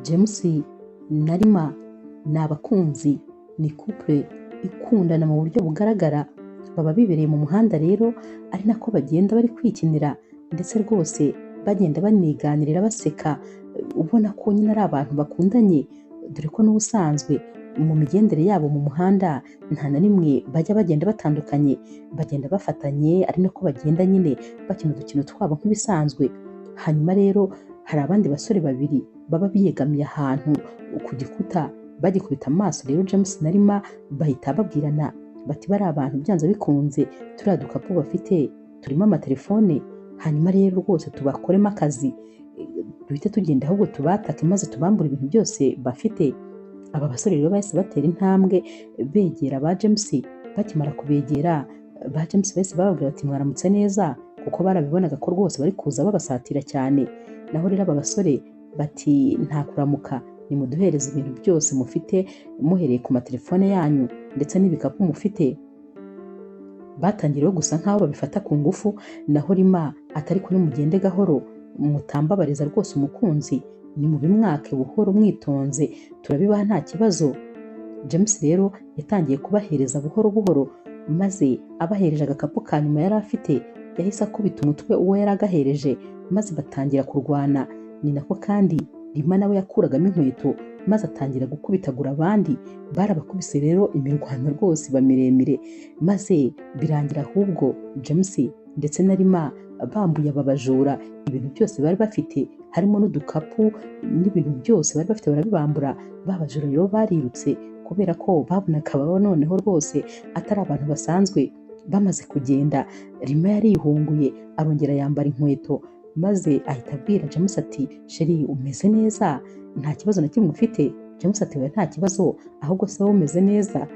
James na Rima ni abakunzi, ni couple ikundana mu buryo bugaragara, baba bibereye mu muhanda rero ari nako bagenda bari kwikinira ndetse rwose bagenda baniganirira baseka, ubona ko nyine ari abantu bakundanye, dore ko n'ubusanzwe mu migendere yabo mu muhanda nta na rimwe bajya bagenda batandukanye, bagenda bafatanye ari nako bagenda nyine bakina udukino twabo nk'ibisanzwe. Hanyuma rero hari abandi basore babiri baba biyegamiye ahantu ku gikuta bagikubita amaso, rero James na Rima bahita babwirana bati bari abantu byanze bikunze turiya dukapu bafite turimo amatelefone, hanyuma rero rwose tubakoremo akazi, duhite tugenda ahubwo tubatake maze tubambure ibintu byose bafite. Aba basore rero bahise batera intambwe begera ba James, bakimara kubegera ba James bahise bababwira bati mwaramutse neza, kuko barabibonaga ko rwose bari kuza babasatira cyane. Naho rero aba basore bati nta kuramuka, nimuduhereze ibintu byose mufite muhereye ku matelefone yanyu ndetse n'ibikapu mufite. Batangiriyeho gusa nk'aho babifata ku ngufu, naho Rima atari kuri mugende gahoro, mutambabariza rwose umukunzi, ni mu bimwake buhoro mwitonze turabibaha nta kibazo. James rero yatangiye kubahereza buhoro buhoro, maze abahereje agakapu ka nyuma yari afite yahise akubita umutwe uwo yari agahereje, maze batangira kurwana. Ni nako kandi Rima nawe yakuragamo inkweto maze atangira gukubitagura abandi, barabakubise rero imirwano rwose iba miremire, maze birangira ahubwo James ndetse na Rima bambuye aba bajura ibintu byose bari bafite, harimo n'udukapu n'ibintu byose bari bafite barabibambura. Ba bajura rero barirutse kubera ko babonaga baba noneho rwose atari abantu basanzwe. Bamaze kugenda Rima yarihunguye arongera yambara inkweto, maze ahita abwira James ati sheri umeze neza, nta kibazo na kimwe ufite? James ati nta kibazo, ahubwo se wowe umeze neza?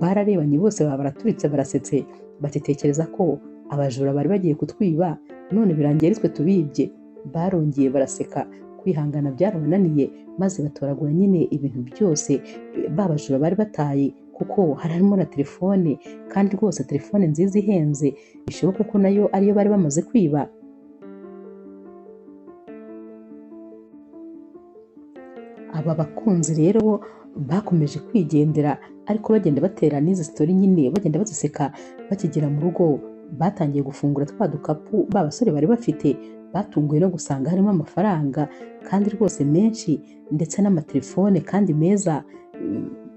Bararebanye bose baba baraturitse barasetse, batitekereza ko abajura bari bagiye kutwiba none birangiye twe tubibye. Barongeye baraseka, kwihangana byarabananiye, maze batoragura nyine ibintu byose babajura bari bataye, kuko harimo na telefone, kandi rwose telefone nziza ihenze, bishoboka ko nayo ariyo bari bamaze kwiba. Aba bakunzi rero bakomeje kwigendera, ariko bagenda batera n'izi story nyine bagenda baziseka. Bakigera mu rugo batangiye gufungura twa dukapu ba basore bari bafite, batunguwe no gusanga harimo amafaranga kandi rwose menshi ndetse n'amatelefone kandi meza.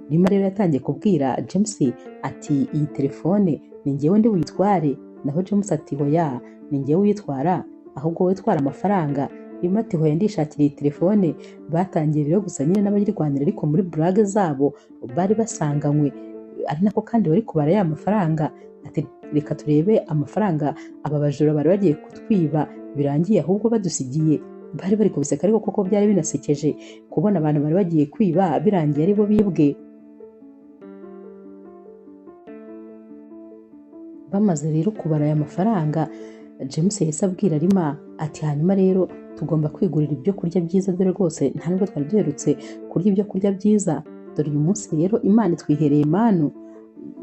Rima rero yatangiye kubwira James ati iyi telefone ni njyewe ndi witware, naho James ati hoya ni njyewe uyitwara, ahubwo wowe twara amafaranga. Rima ati hoya ndishakira iyi telefone. Batangiye rero gusa nyine n'abagirwanira, ariko muri blague zabo bari basanganywe, ari nako kandi bari kubara ya mafaranga. Ati reka turebe amafaranga aba bajura bari bagiye kutwiba birangiye ahubwo badusigiye. Bari bari kubiseka, ariko koko byari binasekeje kubona abantu bari bagiye kwiba birangiye ari bo bibwe. Bamaze rero kubara aya mafaranga, James yahise abwira Rima ati hanyuma rero tugomba kwigurira ibyo kurya byiza, dore rwose nta nubwo twari duherutse kurya ibyo kurya byiza, dore uyu munsi rero Imana itwihereye manu.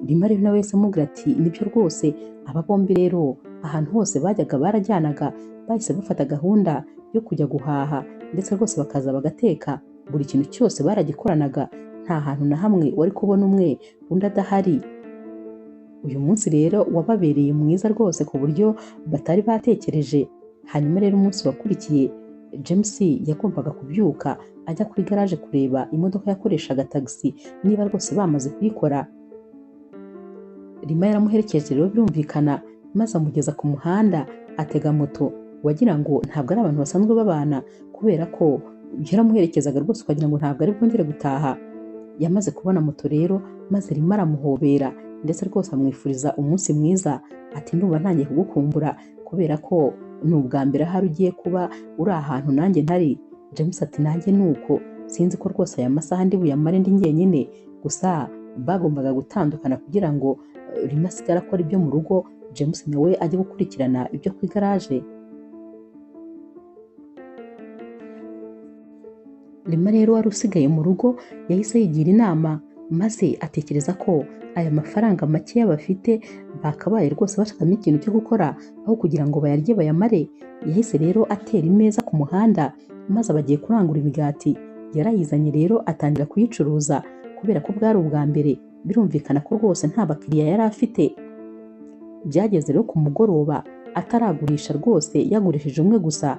Rima rero nawe yahise amubwira ati nibyo rwose. Aba bombi rero ahantu hose bajyaga barajyanaga, bahise bafata gahunda yo kujya guhaha, ndetse rwose bakaza bagateka, buri kintu cyose baragikoranaga, nta hantu na hamwe wari kubona umwe undi adahari. Uyu munsi rero wababereye mwiza rwose ku buryo batari batekereje. Hanyuma rero umunsi wakurikiye James yagombaga kubyuka ajya kuri garage kureba imodoka yakoreshaga taxi niba rwose bamaze kuyikora. Rima yaramuherekeje rero birumvikana, maze amugeza ku muhanda, atega moto wagira ngo ntabwo ari abantu basanzwe babana, kubera ko yaramuherekezaga rwose ukagira ngo ntabwo ari bwongere gutaha. Yamaze kubona moto rero, maze Rima aramuhobera ndetse rwose amwifuriza umunsi mwiza, ati ndumva ntangiye kugukumbura kubera ko ni ubwa mbere ahari ugiye kuba uri ahantu nanjye ntari. James ati nanjye nuko, sinzi ko rwose aya masaha ndi buyamare ndi njyenyine. Gusa bagombaga gutandukana kugira ngo Rima asigare akora ibyo mu rugo, James nawe ajye gukurikirana ibyo ku igaraje. Rima rero wari usigaye mu rugo yahise yigira inama, maze atekereza ko aya mafaranga make bafite bakabaye rwose bashakamo ikintu cyo gukora aho kugira ngo bayarye bayamare. Yahise rero atera imeza ku muhanda, maze abagiye kurangura imigati. yarayizanye rero atangira kuyicuruza kubera ko bwari ubwa mbere, birumvikana ko rwose nta bakiriya yari afite. Byageze rero ku mugoroba ataragurisha rwose, yagurishije umwe gusa,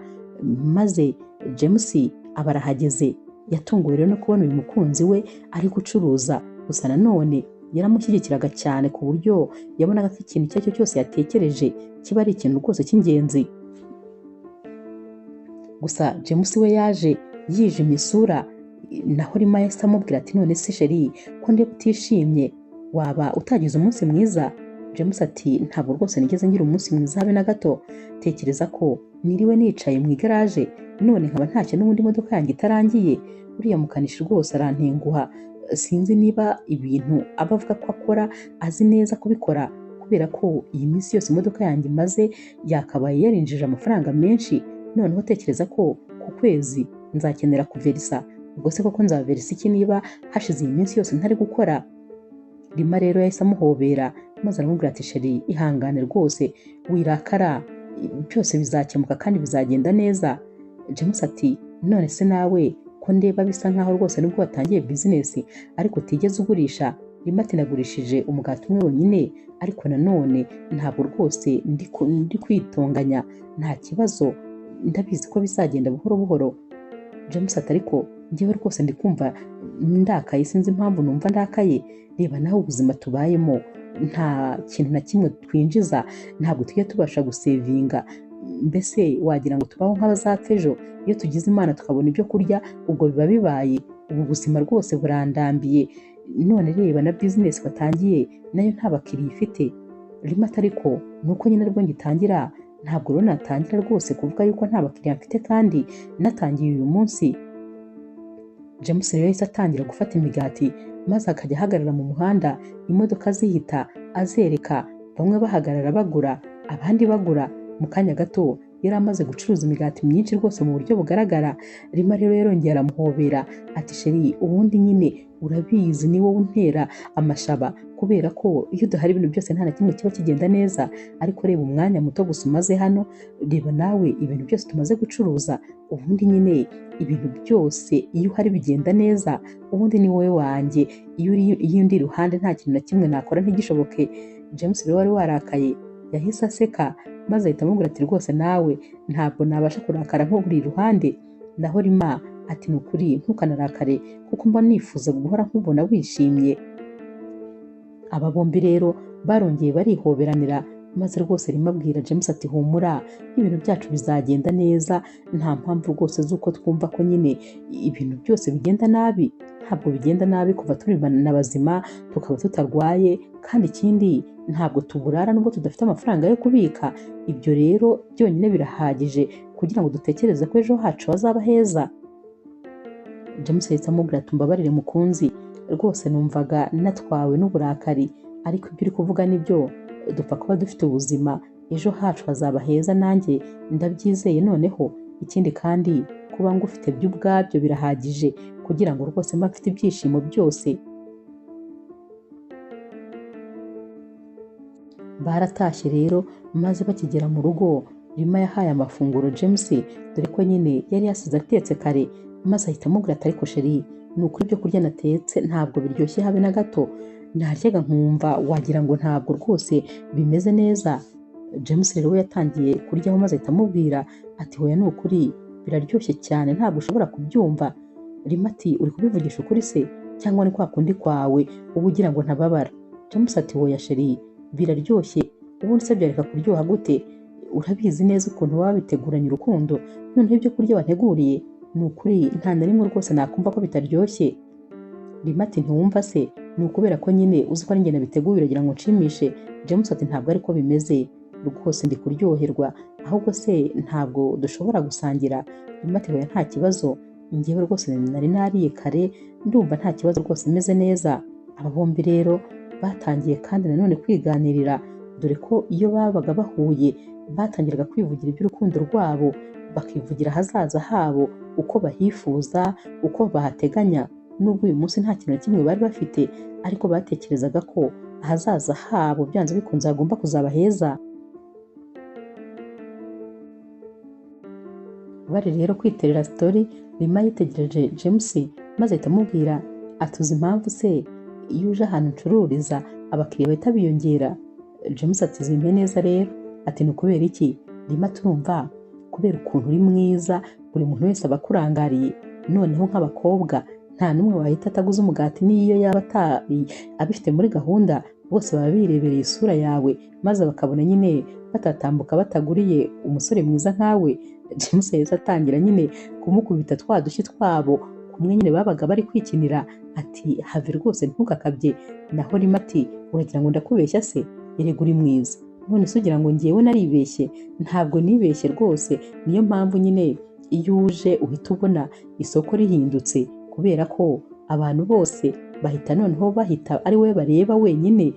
maze James aba arahageze. Yatunguwe rero no kubona uyu mukunzi we ari gucuruza, gusa nanone yaramushyigikiraga cyane ku buryo yabonaga ko ikintu icyo ari cyo cyose yatekereje kiba ari ikintu rwose cy'ingenzi. Gusa James we yaje yijimye isura, naho Rima yahise amubwira ati none se sheri ko ndeba utishimye, waba utagize umunsi mwiza? James ati ntabwo rwose nigeze ngira umunsi mwiza habe na gato, tekereza ko niriwe nicaye mu igaraje none nkaba ntacyo n'ubundi imodoka yanjye itarangiye. Uriya mukanishi rwose arantenguha, sinzi niba ibintu aba avuga ko akora azi neza kubikora, kubera ko iyi minsi yose imodoka yanjye imaze yakabaye yarinjije amafaranga menshi. Noneho tekereza ko ku kwezi nzakenera kuverisa, ubwo se koko nzaverisa iki niba hashize iyi minsi yose ntari gukora? Rima rero yahise amuhobera maze aramubwira ati sheri ihangane rwose wirakara, byose bizakemuka kandi bizagenda neza. James ati none se nawe ko ndeba bisa nkaho rwose nubwo watangiye bizinesi ariko utigeze ugurisha? Rima ati nagurishije umugati umwe wonyine, ariko nanone ntabwo rwose ndi kwitonganya, nta kibazo, ndabizi ko bizagenda buhoro buhoro. James ati ariko njyewe rwose ndi kumva ndakaye, sinzi impamvu numva ndakaye. Reba nawe ubuzima tubayemo, nta kintu na kimwe twinjiza, ntabwo tujya tubasha gusevinga, mbese wagira ngo tubaho nk'abazapfa ejo. Iyo tugize Imana tukabona ibyo kurya ubwo biba bibaye. Ubu buzima rwose burandambiye, none reba na bizinesi watangiye nayo nta bakiriya ifite. Rima ati ariko nuko nyine aribwo ngitangira, ntabwo rero natangira rwose kuvuga yuko nta bakiriya mfite kandi natangiye uyu munsi. James rero yahise atangira gufata imigati maze akajya ahagarara mu muhanda, imodoka zihita azereka, bamwe bahagarara bagura abandi bagura. Mu kanya gato yari amaze gucuruza imigati myinshi rwose mu buryo bugaragara. Rima rero yarongera aramuhobera ati sheri ubundi nyine urabizi ni wowe untera amashaba, kubera ko iyo udahari ibintu byose nta na kimwe kiba kigenda neza, ariko reba umwanya muto gusa umaze hano, reba nawe ibintu byose tumaze gucuruza, ubundi nyine ibintu byose iyo uhari bigenda neza, ubundi ni wowe wanjye, iyo undi iruhande nta kintu na kimwe nakora ntigishoboke. James rero wari warakaye yahise aseka maze ahita amubwira ati rwose nawe ntabwo nabasha kurakara nko buri iruhande. Naho Rima ati ni ukuri ntukanarakare kuko mba nifuza guhora nkubona wishimye. Aba bombi rero barongeye barihoberanira maze rwose Rima abwira James ati humura, ibintu byacu bizagenda neza, nta mpamvu rwose z'uko twumva ko nyine ibintu byose bigenda nabi. Ntabwo bigenda nabi kuva turi na bazima tukaba tutarwaye, kandi ikindi ntabwo tuburara nubwo tudafite amafaranga yo kubika. Ibyo rero byonyine birahagije kugira ngo dutekereze ko ejo hacu hazaba heza. James yahise amubwira ati mbabarire mukunzi, rwose numvaga natwawe n'uburakari, ariko ibyo uri kuvuga nibyo, dupfa kuba dufite ubuzima, ejo hacu hazaba heza, nanjye ndabyizeye. Noneho ikindi kandi kuba ngufite byo ubwabyo birahagije kugira ngo rwose mba mfite ibyishimo byose. Baratashye rero maze bakigera mu rugo Rima yahaye amafunguro James, dore ko nyine yari yasize atetse kare, maze ahita amubwira ati ariko sheri ni ukuri ibyo kurya natetse ntabwo biryoshye habe na gato, naryaga nkumva wagira ngo ntabwo rwose bimeze neza. James rero we yatangiye kuryaho maze ahita amubwira ati hoya ni ukuri biraryoshye cyane ntabwo ushobora kubyumva. Rima ati uri kubivugisha ukuri se cyangwa ni kwa kundi kwawe uba ugira ngo ntababara? James ati hoya sheri biraryoshye, ubundi se byareka kuryoha gute? Urabizi neza ukuntu waba biteguranye urukundo, noneho ibyo kurya wanteguriye ni ukuri nta na rimwe rwose nakumva ko bitaryoshye. Rima ati ntiwumva se, ni ukubera ko nyine uzi ko ari njye nabiteguye uragira ngo nshimishe? James ati ntabwo ariko bimeze, rwose ndi kuryoherwa, ahubwo se ntabwo dushobora gusangira? Rima ati hoya nta kibazo, njyewe rwose nari nariye kare, ndumva nta kibazo rwose meze neza. Aba bombi rero batangiye kandi nanone kwiganirira, dore ko iyo babaga bahuye batangiraga kwivugira iby'urukundo rwabo, bakivugira ahazaza habo, uko bahifuza, uko bahateganya. Nubwo uyu munsi nta kintu na kimwe bari bafite, ariko batekerezaga ko ahazaza habo byanze bikunze hagomba kuzaba heza. bari rero kwiterera story, Rima yitegereje James maze ahita amubwira atuzi impamvu se iyo uje ahantu ncururiza abakiriya bahita biyongera. James ati zimpe neza rero, ati ni ukubera iki? Rima turumva kubera ukuntu uri mwiza buri muntu wese aba akurangariye, noneho nk'abakobwa nta n'umwe wahita ataguze umugati n'iyo yaba atari abifite muri gahunda, bose baba birebereye isura yawe maze bakabona nyine batatambuka bataguriye umusore mwiza nkawe. James yahise atangira nyine kumukubita twa dushyi twabo kumwe nyine babaga bari kwikinira, ati have rwose ntugakabye. Naho Rima ati uragira ngo ndakubeshya se? Erega uri mwiza, none se ugira ngo ngewe naribeshye? Ntabwo nibeshye rwose, niyo mpamvu nyine iyo uje uhita ubona isoko rihindutse, kubera ko abantu bose bahita noneho bahita ari we bareba wenyine.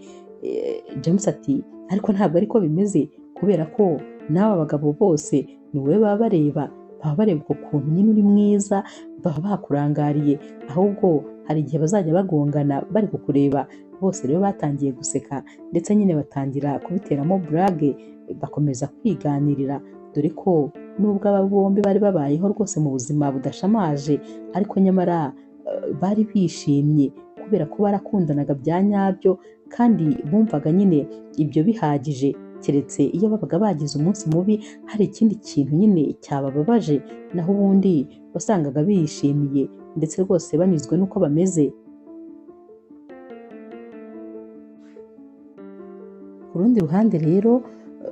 James ati ariko ntabwo ariko bimeze, kubera ko n'aba bagabo bose ni wowe baba bareba uko kuntu nyine uri mwiza, baba bakurangariye, ahubwo hari igihe bazajya bagongana bari kukureba. Bose rero batangiye guseka ndetse nyine batangira kubiteramo burage, bakomeza kwiganirira, dore ko nubwo aba bombi bari babayeho rwose mu buzima budashamaje, ariko nyamara bari bishimye kubera ko barakundanaga bya nyabyo, kandi bumvaga nyine ibyo bihagije, keretse iyo babaga bagize umunsi mubi hari ikindi kintu nyine cyabababaje, naho ubundi wasangaga bishimiye ndetse rwose banyuzwe n'uko bameze. Ku rundi ruhande rero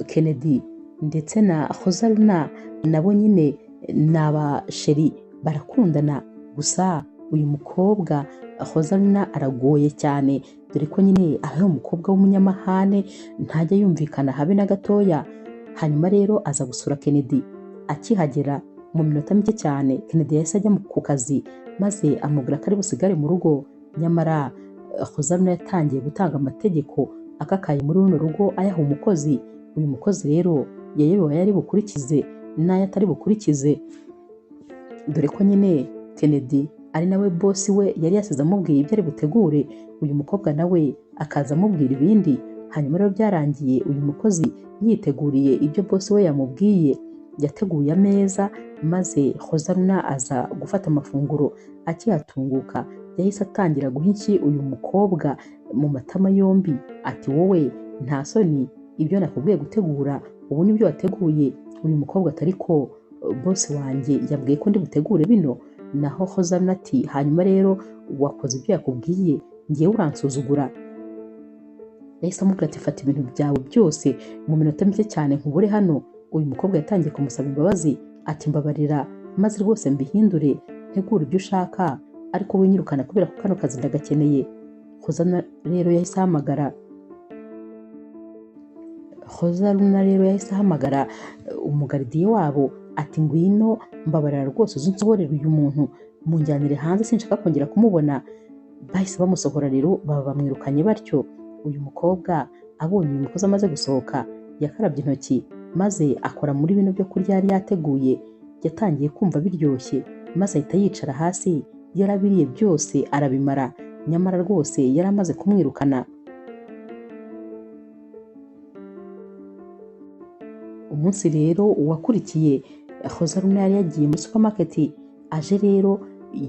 Kennedy ndetse na Hozaruna nabo nyine ni abasheri barakundana, gusa uyu mukobwa Hozaruna aragoye cyane, dore ko nyine ari umukobwa w'umunyamahane ntajya yumvikana habe na gatoya. Hanyuma rero aza gusura Kennedy, akihagera mu minota mike cyane Kennedy yahise ajya ku kazi maze amubwira ko ari busigare mu rugo, nyamara Hozaruna yatangiye gutanga amategeko akakaye muri runo rugo ayaha umukozi. Uyu mukozi rero yayobewe yari bukurikize n'ayo atari bukurikize, dore ko nyine Kennedy ari nawe boss we yari yasize amubwiye ibyo ari butegure, uyu mukobwa nawe akaza amubwira ibindi. Hanyuma rero byarangiye uyu mukozi yiteguriye ibyo boss we yamubwiye, yateguye ameza maze Hozaruna aza gufata amafunguro. Akihatunguka yahise atangira guha inshyi uyu mukobwa mu matama yombi, ati wowe nta soni, ibyo nakubwiye gutegura ubu nibyo wateguye? Uyu mukobwa atari ko boss wanjye yabwiye ko ndi butegure bino. Naho Hozaruna ati hanyuma rero wakoze ibyo yakubwiye, ngewe uransuzugura? Yahise amubwira ati fata ibintu byawe byose mu minota mike cyane nkubure hano. Uyu mukobwa yatangiye kumusaba imbabazi, ati mbabarira maze rwose mbihindure ntegura ibyo ushaka, ariko winyirukana kubera ko kano kazi ndagakeneye. Hozaruna rero yahise ahamagara umugaridiye wabo, ati ngwino mbabarira rwose uzi unsohorere uyu muntu, munjyanire hanze sinshaka kongera kumubona. Bahise bamusohora rero baba bamwirukanye batyo. Uyu mukobwa abonye uyu mukozi amaze gusohoka yakarabye intoki maze akora muri bino byo kurya yari yateguye. Yatangiye kumva biryoshye maze ahita yicara hasi, yarabiriye byose arabimara, nyamara rwose yari amaze kumwirukana. Umunsi rero wakurikiye Hozaruna yari yagiye muri supermarket, aje rero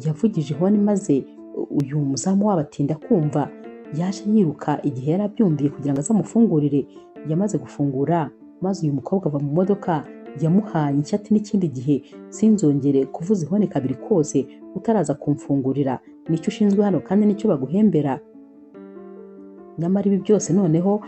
yavugije ihoni maze uyu muzamu wabo atinda kumva, yaje yiruka igihe yari abyumviye kugira ngo azamufungurire. Yamaze gufungura maze uyu mukobwa ava mu modoka, yamuhaye inshyati n'ikindi gihe sinzongere kuvuza ihoni kabiri kose utaraza kumfungurira, nicyo ushinzwe hano kandi nicyo baguhembera. Nyamara ibi byose noneho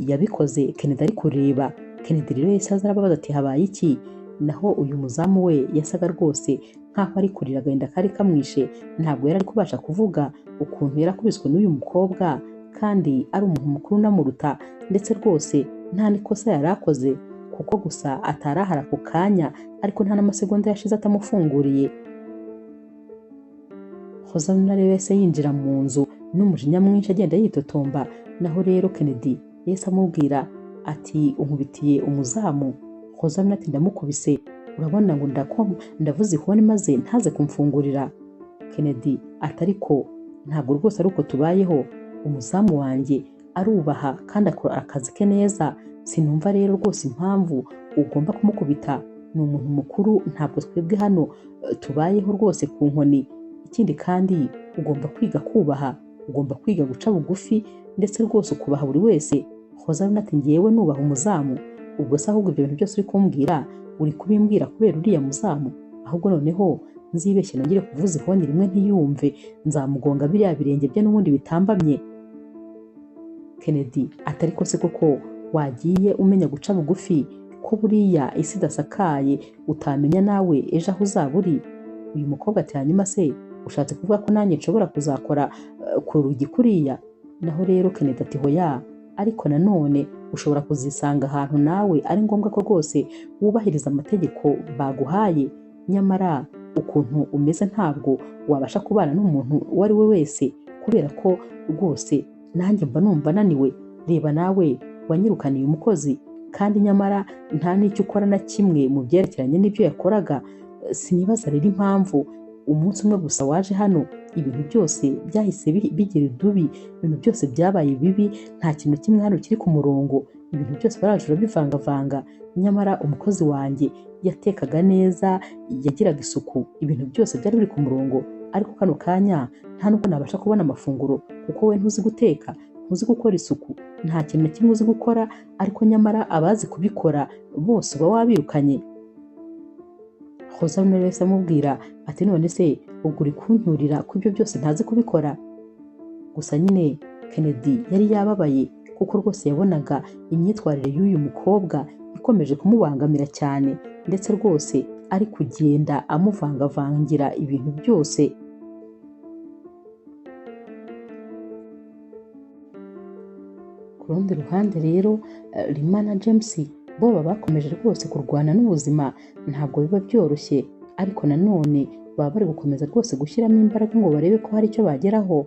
yabikoze Kennedy ari kureba. Kennedy rero yahise aza arababaza ati habaye iki? Naho uyu muzamu we yasaga rwose nkaho ari kurira, agahinda kari kamwishe, ntabwo yari ari kubasha kuvuga ukuntu yarakubiswe n'uyu mukobwa kandi ari umuntu mukuru unamuruta, ndetse rwose nta n'ikosa yari akoze kuko gusa atarahara ku kanya, ariko nta n'amasegonda yashize atamufunguriye. Hozaruna rero yahise yinjira mu nzu n'umujinya mwinshi agenda yitotomba. Naho rero Kennedy yahise amubwira ati unkubitiye umuzamu? Hozaruna ati ndamukubise, urabona ngo ndavuze ihoni maze ntaze kumfungurira. Kennedy ati ariko ntabwo rwose ari uko tubayeho, umuzamu wanjye arubaha kandi akora akazi ke neza, sinumva rero rwose impamvu ugomba kumukubita. ni umuntu mukuru, ntabwo twebwe hano tubayeho rwose ku nkoni. Ikindi kandi ugomba kwiga kubaha, ugomba kwiga guca bugufi ndetse rwose ukubaha buri wese. Hoza ati ngewe nubaha umuzamu, ubwo se ahubwo ibyo bintu byose uri kumbwira uri kubimbwira kubera uriya muzamu? Ahubwo noneho nzibeshye nongere kuvuza ihoni rimwe ntiyumve, nzamugonga biriya birenge bye n'ubundi bitambamye. Kennedy ati ariko se koko wagiye umenya guca bugufi ko buriya isi idasakaye utamenya nawe ejo aho uzaba uri? Uyu mukobwa ati hanyuma se ushatse kuvuga ko nanjye nshobora kuzakora ku rugi kuriya? Naho rero Kennedy ati hoya, ariko nanone ushobora kuzisanga ahantu nawe ari ngombwa ko rwose wubahiriza amategeko baguhaye. Nyamara ukuntu umeze ntabwo wabasha kubana n'umuntu uwo ari we wese, kubera ko rwose nanjye mba numva naniwe. Reba nawe wanyirukaniye umukozi kandi nyamara nta n'icyo ukora na kimwe mu byerekeranye n'ibyo yakoraga. Sinibaza rero impamvu umunsi umwe gusa waje hano ibintu byose byahise bigira idubi, ibintu byose byabaye bibi, nta kintu kimwe hano kiri ku murongo, ibintu byose barajura bivangavanga. Nyamara umukozi wanjye yatekaga neza, yagiraga isuku, ibintu byose byari biri ku murongo. Ariko kano kanya nta nubwo nabasha kubona amafunguro kuko we ntuzi guteka, ntuzi gukora isuku, nta kintu na kimwe uzi gukora. Ariko nyamara abazi kubikora bose uba wabirukanye. Hoza wese amubwira ati none se ubwo uri kuncyurira ko ibyo byose ntazi kubikora? Gusa nyine Kennedy yari yababaye kuko rwose yabonaga imyitwarire y'uyu mukobwa ikomeje kumubangamira cyane, ndetse rwose ari kugenda amuvangavangira ibintu byose. Ku rundi ruhande rero Rima na James bo baba bakomeje rwose kurwana n'ubuzima, ntabwo biba byoroshye, ariko nanone baba bari gukomeza rwose gushyiramo imbaraga ngo barebe ko hari icyo bageraho.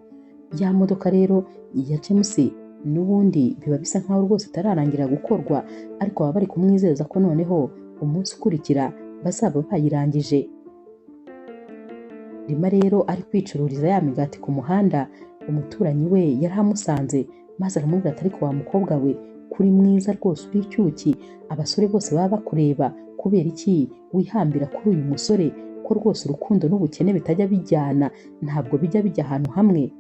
Ya modoka rero ya James n'ubundi biba bisa nkaho rwose itararangira gukorwa, ariko baba bari kumwizeza ko noneho umunsi ukurikira bazaba bayirangije. Rima rero ari kwicururiza ya migati ku muhanda, umuturanyi we yari amusanze maze aramubwira ati ariko wa mukobwa we kuri mwiza rwose, uri icyuki, abasore bose baba bakureba, kubera iki wihambira kuri uyu musore? Ko rwose urukundo n'ubukene bitajya bijyana, ntabwo bijya bijya ahantu hamwe.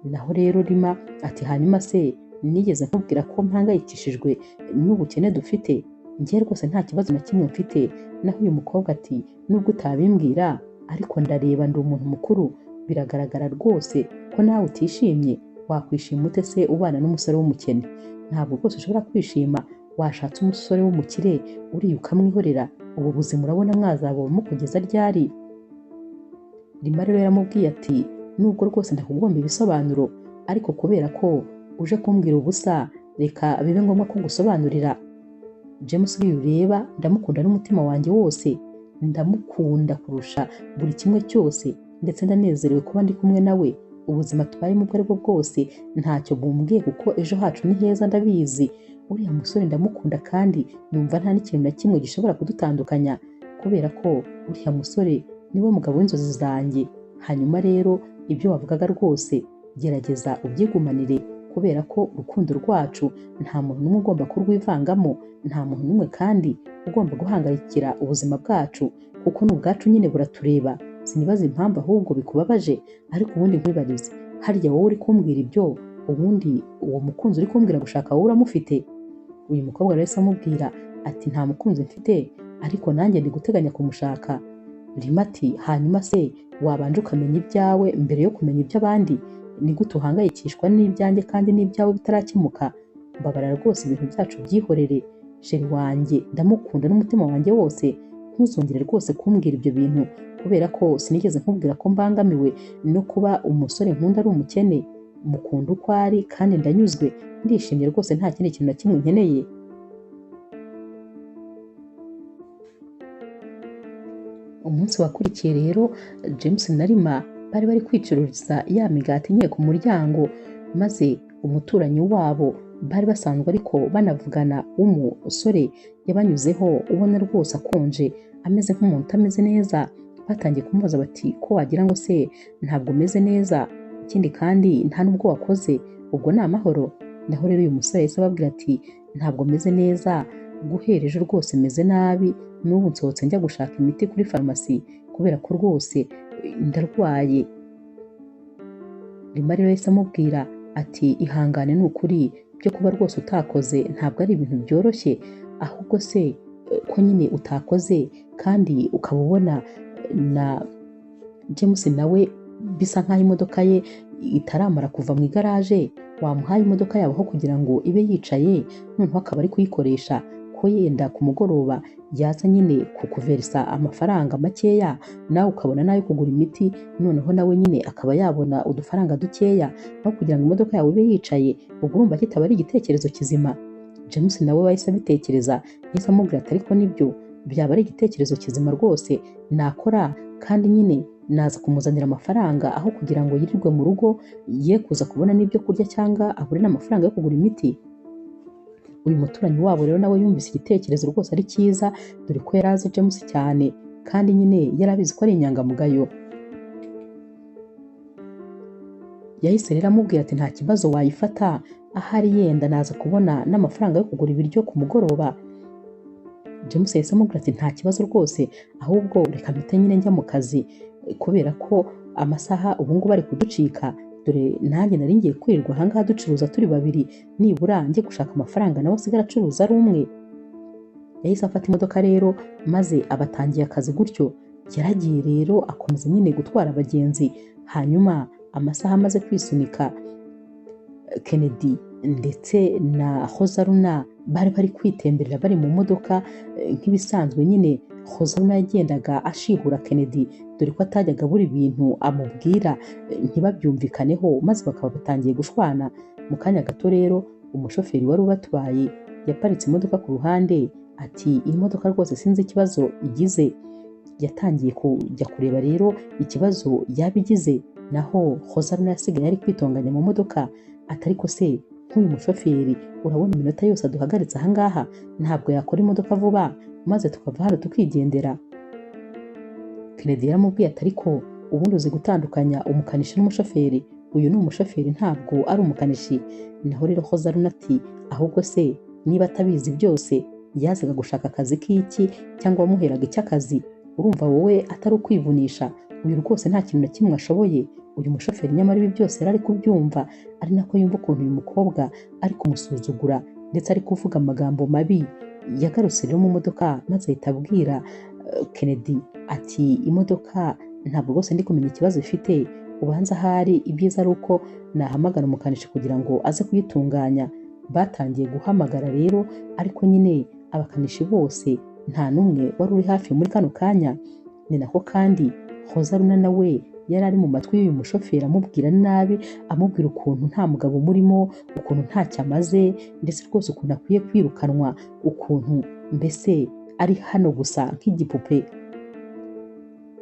Naho rero Rima ati hanyuma se nigeze nkubwira ko mpangayikishijwe n'ubukene dufite? Njye rwose nta kibazo na kimwe mfite. Naho uyu mukobwa ati nubwo utabimbwira ariko ndareba ndi umuntu mukuru, biragaragara rwose ko nawe utishimye. Wakwishima ute se ubana n'umusore w'umukene? Ntabwo rwose ushobora kwishima. Washatse umusore w'umukire uriya ukamwihorera, ubu buzima urabona mwazabamo kugeza ryari? Rima rero yaramubwiye ati nubwo rwose ndakugomba ibisobanuro, ariko kubera ko uje kumbwira ubusa reka bibe ngombwa ko ngusobanurira. James uriya ureba ndamukunda n'umutima wanjye wose, ndamukunda kurusha buri kimwe cyose, ndetse ndanezerewe kuba ndi kumwe nawe. Ubuzima tubayemo ubwo aribwo bwose ntacyo bumbwiye kuko ejo hacu ni heza ndabizi. Uriya musore ndamukunda kandi numva nta n'ikintu na kimwe gishobora kudutandukanya, kubera ko uriya musore niwe mugabo w'inzozi zanjye. Hanyuma rero ibyo wavugaga rwose gerageza ubyigumanire, kubera ko urukundo rwacu nta muntu n'umwe ugomba kurwivangamo, nta muntu n'umwe kandi ugomba guhangayikira ubuzima bwacu kuko n'ubwacu nyine buratureba. Sinibaza impamvu ahubwo bikubabaje, ariko ubundi nkwibarize, harya wowe uri kumbwira ibyo, ubundi uwo mukunzi uri kumbwira gushaka wowe uramufite? Uyu mukobwa rero amubwira ati nta mukunzi mfite, ariko nanjye ndi guteganya kumushaka. Rima ati hanyuma se wabanje ukamenya ibyawe mbere yo kumenya iby'abandi? Ni gute uhangayikishwa n'ibyanjye kandi n'ibyawe bitarakemuka? Mbabara rwose ibintu byacu byihorere. Sheri wanjye ndamukunda n'umutima wanjye wose, ntuzongere rwose kumbwira ibyo bintu, kubera ko sinigeze nkubwira ko mbangamiwe no kuba umusore nkunda ari umukene. Mukunda uko ari kandi ndanyuzwe, ndishimye rwose, nta kindi kintu na kimwe nkeneye. Umunsi wakurikiye rero James na Rima bari kwicururiza ya migati nye ku muryango, maze umuturanyi wabo bari basanzwe ariko banavugana w'umusore yabanyuzeho ubona rwose akonje, ameze nk'umuntu utameze neza. Batangiye kumubaza bati ko wagira ngo se ntabwo umeze neza, ikindi kandi nta nubwo wakoze, ubwo ni amahoro? Naho rero uyu musore yahise ababwira ati ntabwo meze neza, guhera ejo rwose meze nabi, n'ubu nsohotse njya gushaka imiti kuri farumasi kubera ko rwose ndarwaye. Rima rero yahise amubwira ati ihangane ni ukuri byo kuba rwose utakoze ntabwo ari ibintu byoroshye, ahubwo se ko nyine utakoze kandi ukaba ubona na James nawe bisa nk'aho imodoka ye itaramara kuva mu igaraje, wamuhaye imodoka yawe aho kugira ngo ibe yicaye noneho akaba ari kuyikoresha, ko yenda ku mugoroba yaza nyine kukuverisa amafaranga makeya nawe ukabona n'ayo kugura imiti, noneho nawe nyine akaba yabona udufaranga dukeya aho kugira ngo imodoka yawe ibe yicaye. Ubwo urumva kitaba ari igitekerezo kizima? James nawe wahise abitekereza, yahise amubwira ati ariko nibyo byaba ari igitekerezo kizima rwose nakora, kandi nyine naza kumuzanira amafaranga aho kugira ngo yirirwe mu rugo ye kuza kubona n'ibyo kurya cyangwa abure n'amafaranga yo kugura imiti. Uyu muturanyi wabo rero nawe yumvise igitekerezo rwose ari cyiza, dore ko yari azi James cyane kandi nyine yari abizi ko ari inyangamugayo. Yahise rero amubwira ati nta kibazo wayifata, ahari yenda naza kubona n'amafaranga yo kugura ibiryo ku mugoroba. James yahise amubwira ati nta kibazo rwose, ahubwo reka mpite nyine njya mu kazi kubera ko amasaha ubu ngubu ari kuducika, dore nanjye nari ngiye kwirirwa aha ngaha ducuruza turi babiri, nibura njye gushaka amafaranga nawe asigara acuruza ari umwe. Yahise afata imodoka rero maze abatangiye akazi gutyo. Yaragiye rero akomeza nyine gutwara abagenzi, hanyuma amasaha amaze kwisunika, Kennedy ndetse na Hozaruna bari bari kwitemberera bari mu modoka nk'ibisanzwe. Nyine Hozaruna yagendaga ashihura Kennedy, dore ko atajyaga abura ibintu amubwira ntibabyumvikaneho, maze bakaba batangiye gushwana. Mu kanya gato rero umushoferi wari ubatwaye yaparitse imodoka ku ruhande ati iyi modoka rwose sinzi ikibazo igize. Yatangiye kujya kureba rero ikibazo yaba igize, naho Hozaruna yasigaye ari kwitonganya mu modoka ati ariko se nk'uyu mushoferi urabona iminota yose aduhagaritse aha ngaha, ntabwo yakora imodoka vuba maze tukava hano tukigendera? Kennedy yaramubwiye ati ariko ubundi uzi gutandukanya umukanishi n'umushoferi? Uyu ni umushoferi ntabwo ari umukanishi. Naho rero Hozaruna ati ahubwo se niba atabizi byose yazaga gushaka akazi k'iki, cyangwa wamuheraga icy'akazi? Urumva wowe atari ukwivunisha? Uyu rwose nta kintu na kimwe ashoboye. Uyu mushoferi nyamara ibi byose yari ari kubyumva, ari nako yumva ukuntu uyu mukobwa ari kumusuzugura ndetse ari kuvuga amagambo mabi. Yagarutse rero mu modoka maze ahita abwira Kennedy ati imodoka ntabwo rwose ndi kumenya ikibazo ifite, ubanza ahari ibyiza ari uko nahamagara umukanishi kugira ngo aze kuyitunganya. Batangiye guhamagara rero, ariko nyine abakanishi bose nta n'umwe wari uri hafi muri kano kanya. Ni nako kandi Hozaruna nawe yari ari mu matwi y'uyu mushoferi amubwira nabi, amubwira ukuntu nta mugabo umurimo, ukuntu ntacyo amaze, ndetse rwose ukuntu akwiye kwirukanwa, ukuntu mbese ari hano gusa nk'igipupe.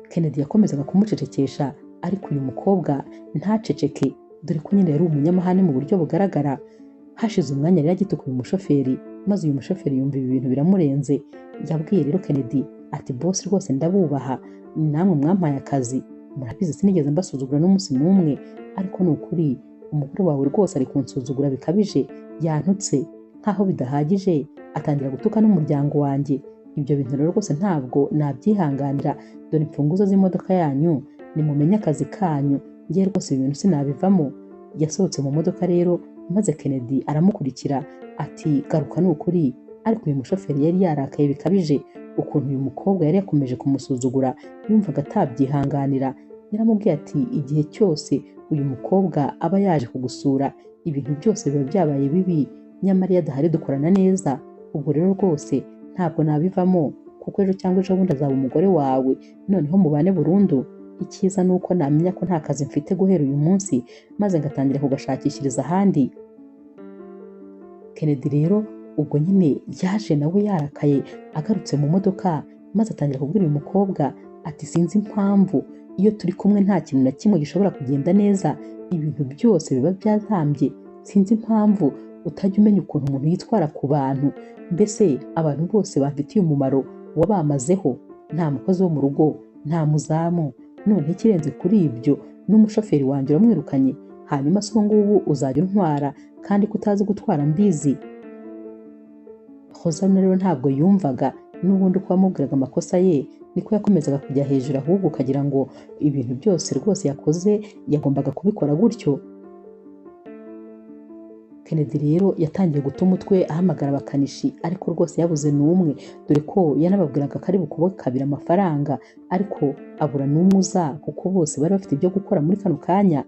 Kennedy yakomezaga kumucecekesha, ariko uyu mukobwa ntaceceke, dore ko nyine yari umunyamahane mu buryo bugaragara. Hashize umwanya rero agituka uyu mushoferi, maze uyu mushoferi yumva ibi bintu biramurenze. Yabwiye rero Kennedy ati boss rwose ndabubaha, namwe mwampaye akazi, murabizi sinigeze mbasuzugura n'umunsi n'umwe, ariko ni ukuri umugore wawe rwose ari kunsuzugura bikabije, yantutse nkaho bidahagije, atangira gutuka n'umuryango wanjye. Ibyo bintu rero rwose ntabwo nabyihanganira, dore imfunguzo z'imodoka yanyu, nimumenye akazi kanyu, ngiye rwose ibintu sinabivamo. Yasohotse mu modoka rero, maze Kennedy aramukurikira ati garuka ni ukuri. Ariko uyu mushoferi yari yarakaye bikabije, ukuntu uyu mukobwa yari yakomeje kumusuzugura yumvaga atabyihanganira. Yaramubwiye ati igihe cyose uyu mukobwa aba yaje kugusura ibintu byose biba byabaye bibi, nyamara iyo adahari dukorana neza. Ubwo rero rwose ntabwo nabivamo, kuko ejo cyangwa ejo bundi azaba umugore wawe, noneho mubane burundu. Icyiza ni uko namenya ko nta kazi mfite guhera uyu munsi, maze ngatangira kugashakishiriza ahandi. Kennedy rero ubwo nyine yaje nawe yarakaye agarutse mu modoka, maze atangira kubwira uyu mukobwa ati sinzi impamvu iyo turi kumwe nta kintu na kimwe gishobora kugenda neza, ibintu byose biba byazambye. Sinzi impamvu utajya umenya ukuntu umuntu yitwara ku bantu, mbese abantu bose bafitiye umumaro wabamazeho, nta mukozi wo mu rugo, nta muzamu, none ikirenze kuri ibyo n'umushoferi wanjye uramwirukanye, hanyuma se ubu ngubu uzajya untwara kandi ko utazi gutwara mbizi. Hozana rero ntabwo yumvaga, n'ubundi uko wamubwiraga amakosa ye niko yakomezaga kujya hejuru, ahubwo ukagira ngo ibintu byose rwose yakoze yagombaga kubikora gutyo. Kennedy rero yatangiye guta umutwe ahamagara abakanishi, ariko rwose yabuze n'umwe, dore ko yanababwiraga ko ari bukubakabira amafaranga, ariko abura n'umwe uza kuko bose bari bafite ibyo gukora muri kano kanya.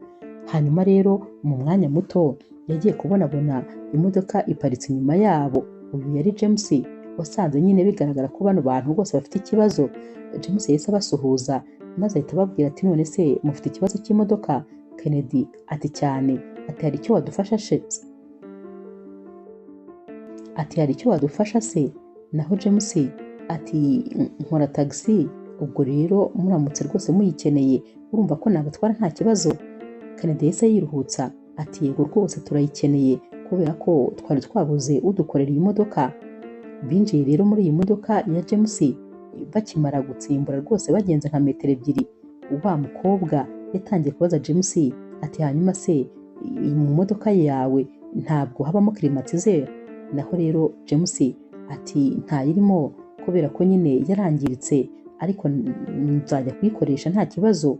Hanyuma rero mu mwanya muto yagiye kubonabona imodoka iparitse inyuma yabo. Uyu yari James, wasanze nyine bigaragara ko bano bantu rwose bafite ikibazo. James yahise abasuhuza maze ahita ababwira ati none se mufite ikibazo cy'imodoka? Kennedy ati cyane. Ati hari icyo wadufasha se? Naho James ati nkora taxi, ubwo rero muramutse rwose muyikeneye urumva ko nabatwara nta kibazo. Kennedy yahise yiruhutsa ati yego rwose turayikeneye kubera ko twari twabuze udukorera iyi modoka. Binjiye rero muri iyi modoka ya James, bakimara gutsimbura rwose bagenze nka metero ebyiri, wa mukobwa yatangiye kubaza James ati hanyuma se mu modoka yawe ntabwo habamo climatiseur? Naho rero James ati ntayirimo kubera ko nyine yarangiritse, ariko nzajya kuyikoresha nta kibazo.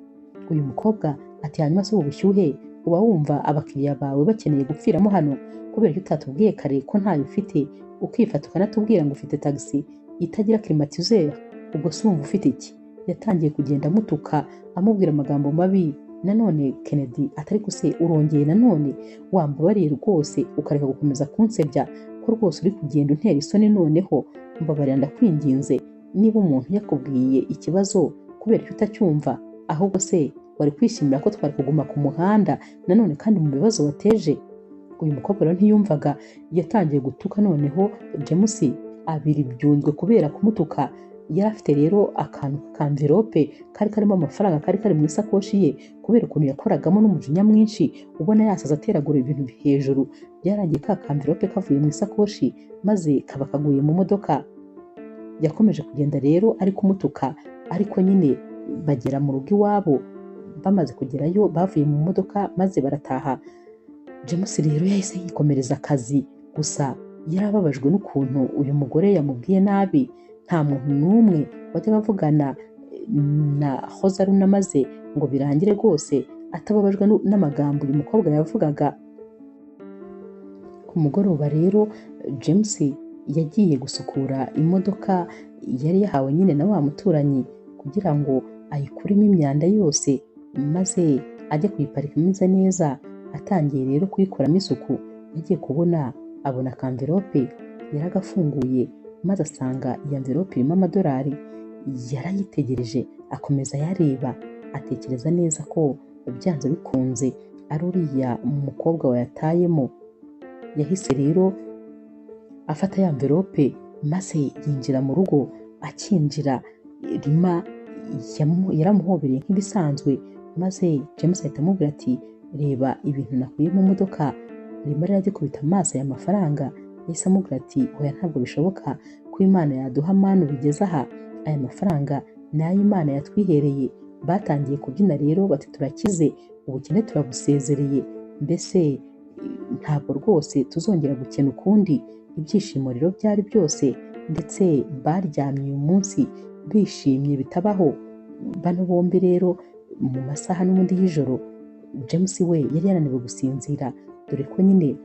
Uyu mukobwa ati hanyuma se ubushyuhe uba wumva abakiriya bawe bakeneye gupfiramo hano kubera ko utatubwiye kare ko ntayo ufite, ukifata ukanatubwira ngo ufite taxi itagira climatiseur? Ubwo se wumva ufite iki? Yatangiye kugenda amutuka amubwira amagambo mabi. Nanone Kennedy atari se urongeye nanone, wambabariye rwose ukareka gukomeza kunsebya ko rwose uri kugenda untera isoni, noneho mbabarira ndakwinginze, niba umuntu yakubwiye ikibazo kubera ko utacyumva, ahubwo se wari kwishimira ko twari kuguma ku muhanda nanone kandi mu bibazo wateje? Uyu mukobwa rero ntiyumvaga, yatangiye gutuka, noneho James abiri byunzwe kubera kumutuka. Yari afite rero akantu k'amverope kari karimo amafaranga kari kari mu isakoshi ye, kubera ukuntu yakoragamo n'umujinya mwinshi ubona yasaza ateragura ibintu hejuru. Byarangiye ka kamverope kavuye mu isakoshi maze kaba kaguye mu modoka. Yakomeje kugenda rero ari kumutuka, ariko nyine bagera mu rugo iwabo. Bamaze kugerayo bavuye mu modoka maze barataha. James rero yahise yikomereza akazi, gusa yarababajwe n'ukuntu uyu mugore yamubwiye nabi. Nta muntu n'umwe wajyaga avugana na Hozaruna maze ngo birangire rwose atababajwe n'amagambo uyu mukobwa yavugaga. Ku mugoroba rero James yagiye gusukura imodoka yari yahawe nyine na wa muturanyi kugira ngo ayikuremo imyanda yose, maze ajye kuyiparika imeze neza. Atangiye rero kuyikoramo isuku, yagiye kubona abona akamverope, yaragafunguye maze asanga iyi amverope irimo amadolari. Yarayitegereje akomeza yareba, atekereza neza ko byanze bikunze ari uriya mukobwa wayatayemo. Yahise rero afata ya amverope maze yinjira mu rugo. Akinjira Rima yaramuhobereye nk'ibisanzwe, maze James ahita amubwira ati reba ibintu nakuye mu modoka. Rima rero agikubita amaso aya mafaranga yahise amubwira ati oya ntabwo bishoboka ko Imana yaduha manu bigeze aha, aya mafaranga ni ay'Imana yatwihereye. Batangiye kubyina rero bati turakize, ubukene turabusezereye, mbese ntabwo rwose tuzongera gukena ukundi. Ibyishimo rero byari byose, ndetse baryamye uyu munsi bishimye bitabaho. Bano bombi rero mu masaha n'ubundi y'ijoro, James we yari yananiwe gusinzira, dore ko nyine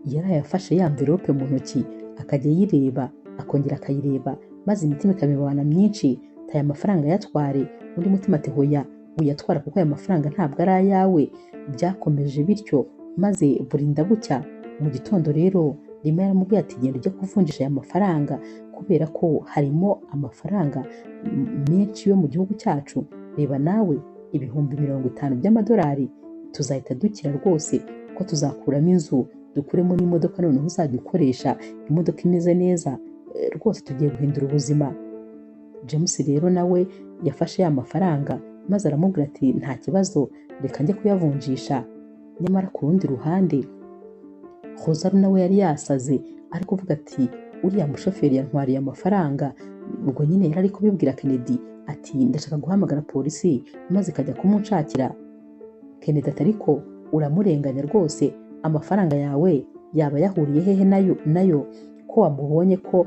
yari yafashe ya amverope mu ntoki akajya yireba akongera akayireba, maze imitima ikamibana myinshi. Aya mafaranga yatware, undi mutima ati hoya uyatwara kuko aya mafaranga ntabwo ari ayawe. Byakomeje bityo maze burinda bucya. Mu gitondo rero Rima yaramubwiye ati genda ujya kuvunjisha aya mafaranga kubera ko harimo amafaranga menshi yo mu gihugu cyacu. Reba nawe ibihumbi 50 by'amadolari tuzahita dukira rwose, ko tuzakuramo inzu dukuremo n'imodoka, noneho uzajya ukoresha imodoka imeze neza rwose, tugiye guhindura ubuzima. James rero nawe yafashe ya mafaranga maze aramubwira ati nta kibazo reka njye kuyavunjisha. Nyamara ku rundi ruhande Hozaru nawe yari yasaze, ari kuvuga ati uriya mushoferi yantwariye amafaranga. Ubwo nyine yari ari kubibwira Kennedy ati ndashaka guhamagara polisi maze ikajya kumunshakira. Kennedy ati ariko uramurenganya rwose, amafaranga yawe yaba yahuriye hehe nayo ko ko wamubonye ko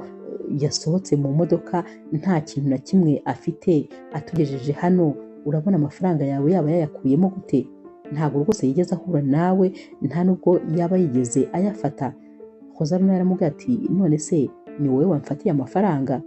yasohotse mu modoka nta kintu na kimwe afite atugejeje hano, urabona amafaranga yawe yaba yayakuyemo gute? Ntabwo rwose yigeze ahura nawe, nta nubwo yaba yigeze ayafata. Jose Luna yaramubwiye ati none se ni wowe wamfatiye amafaranga?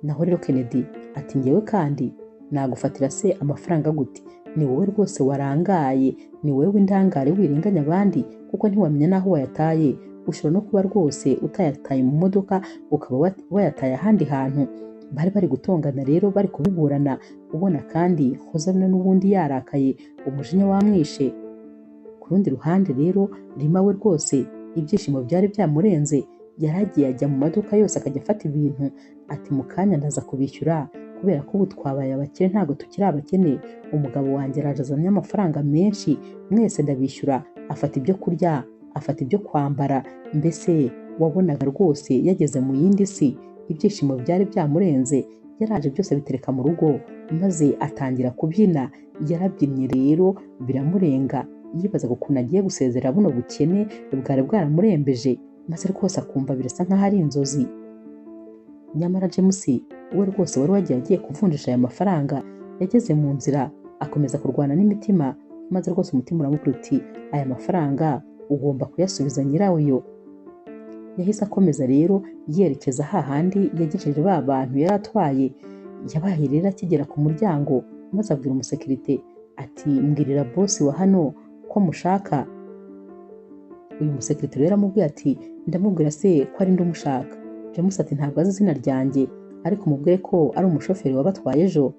Naho rero Kennedy ati njyewe kandi nagufatira se amafaranga gute? Ni wowe rwose warangaye, ni wowe w'indangare wirenganya abandi kuko ntiwamenya n'aho wayataye. Ushobora no kuba rwose utayataye mu modoka, ukaba wayataye ahandi hantu. Bari bari gutongana rero, bari kubiburana, ubona kandi Jose Luna n'ubundi yarakaye, umujinya wamwishe. Ku rundi ruhande rero Rima we rwose ibyishimo byari byamurenze, yaragiye ajya mu maduka yose akajya afata ibintu, ati mu kanya ndaza kubishyura kubera ko ubu twabaye abakire ntabwo tukiri abakene. Umugabo wanjye araje azanye amafaranga menshi, mwese ndabishyura. Afata ibyo kurya, afata ibyo kwambara, mbese wabonaga rwose yageze mu yindi si. Ibyishimo byari byamurenze, yaraje byose bitereka mu rugo maze atangira kubyina. Yarabyinnye rero biramurenga, yibazaga ukuntu agiye gusezera buno bukene bwari bwaramurembeje, maze rwose akumva birasa nk'aho ari inzozi. Nyamara James we rwose wari wagiye agiye kuvunjisha aya mafaranga, yageze mu nzira akomeza kurwana n'imitima, maze rwose umutima uramubwira uti aya mafaranga ugomba kuyasubiza nyirayo. Yahise akomeza rero yerekeza hahandi yagejeje ba bantu yari atwaye. Yabaye rero akigera ku muryango maze abwira umusekirite ati mbwirira bosi wa hano ko mushaka. Uyu musekirite rero aramubwiye ati ndamubwira se ko ari ndumushaka? James ati ntabwo azi izina ryanjye, ariko mubwire ko ari umushoferi wabatwaye ejo.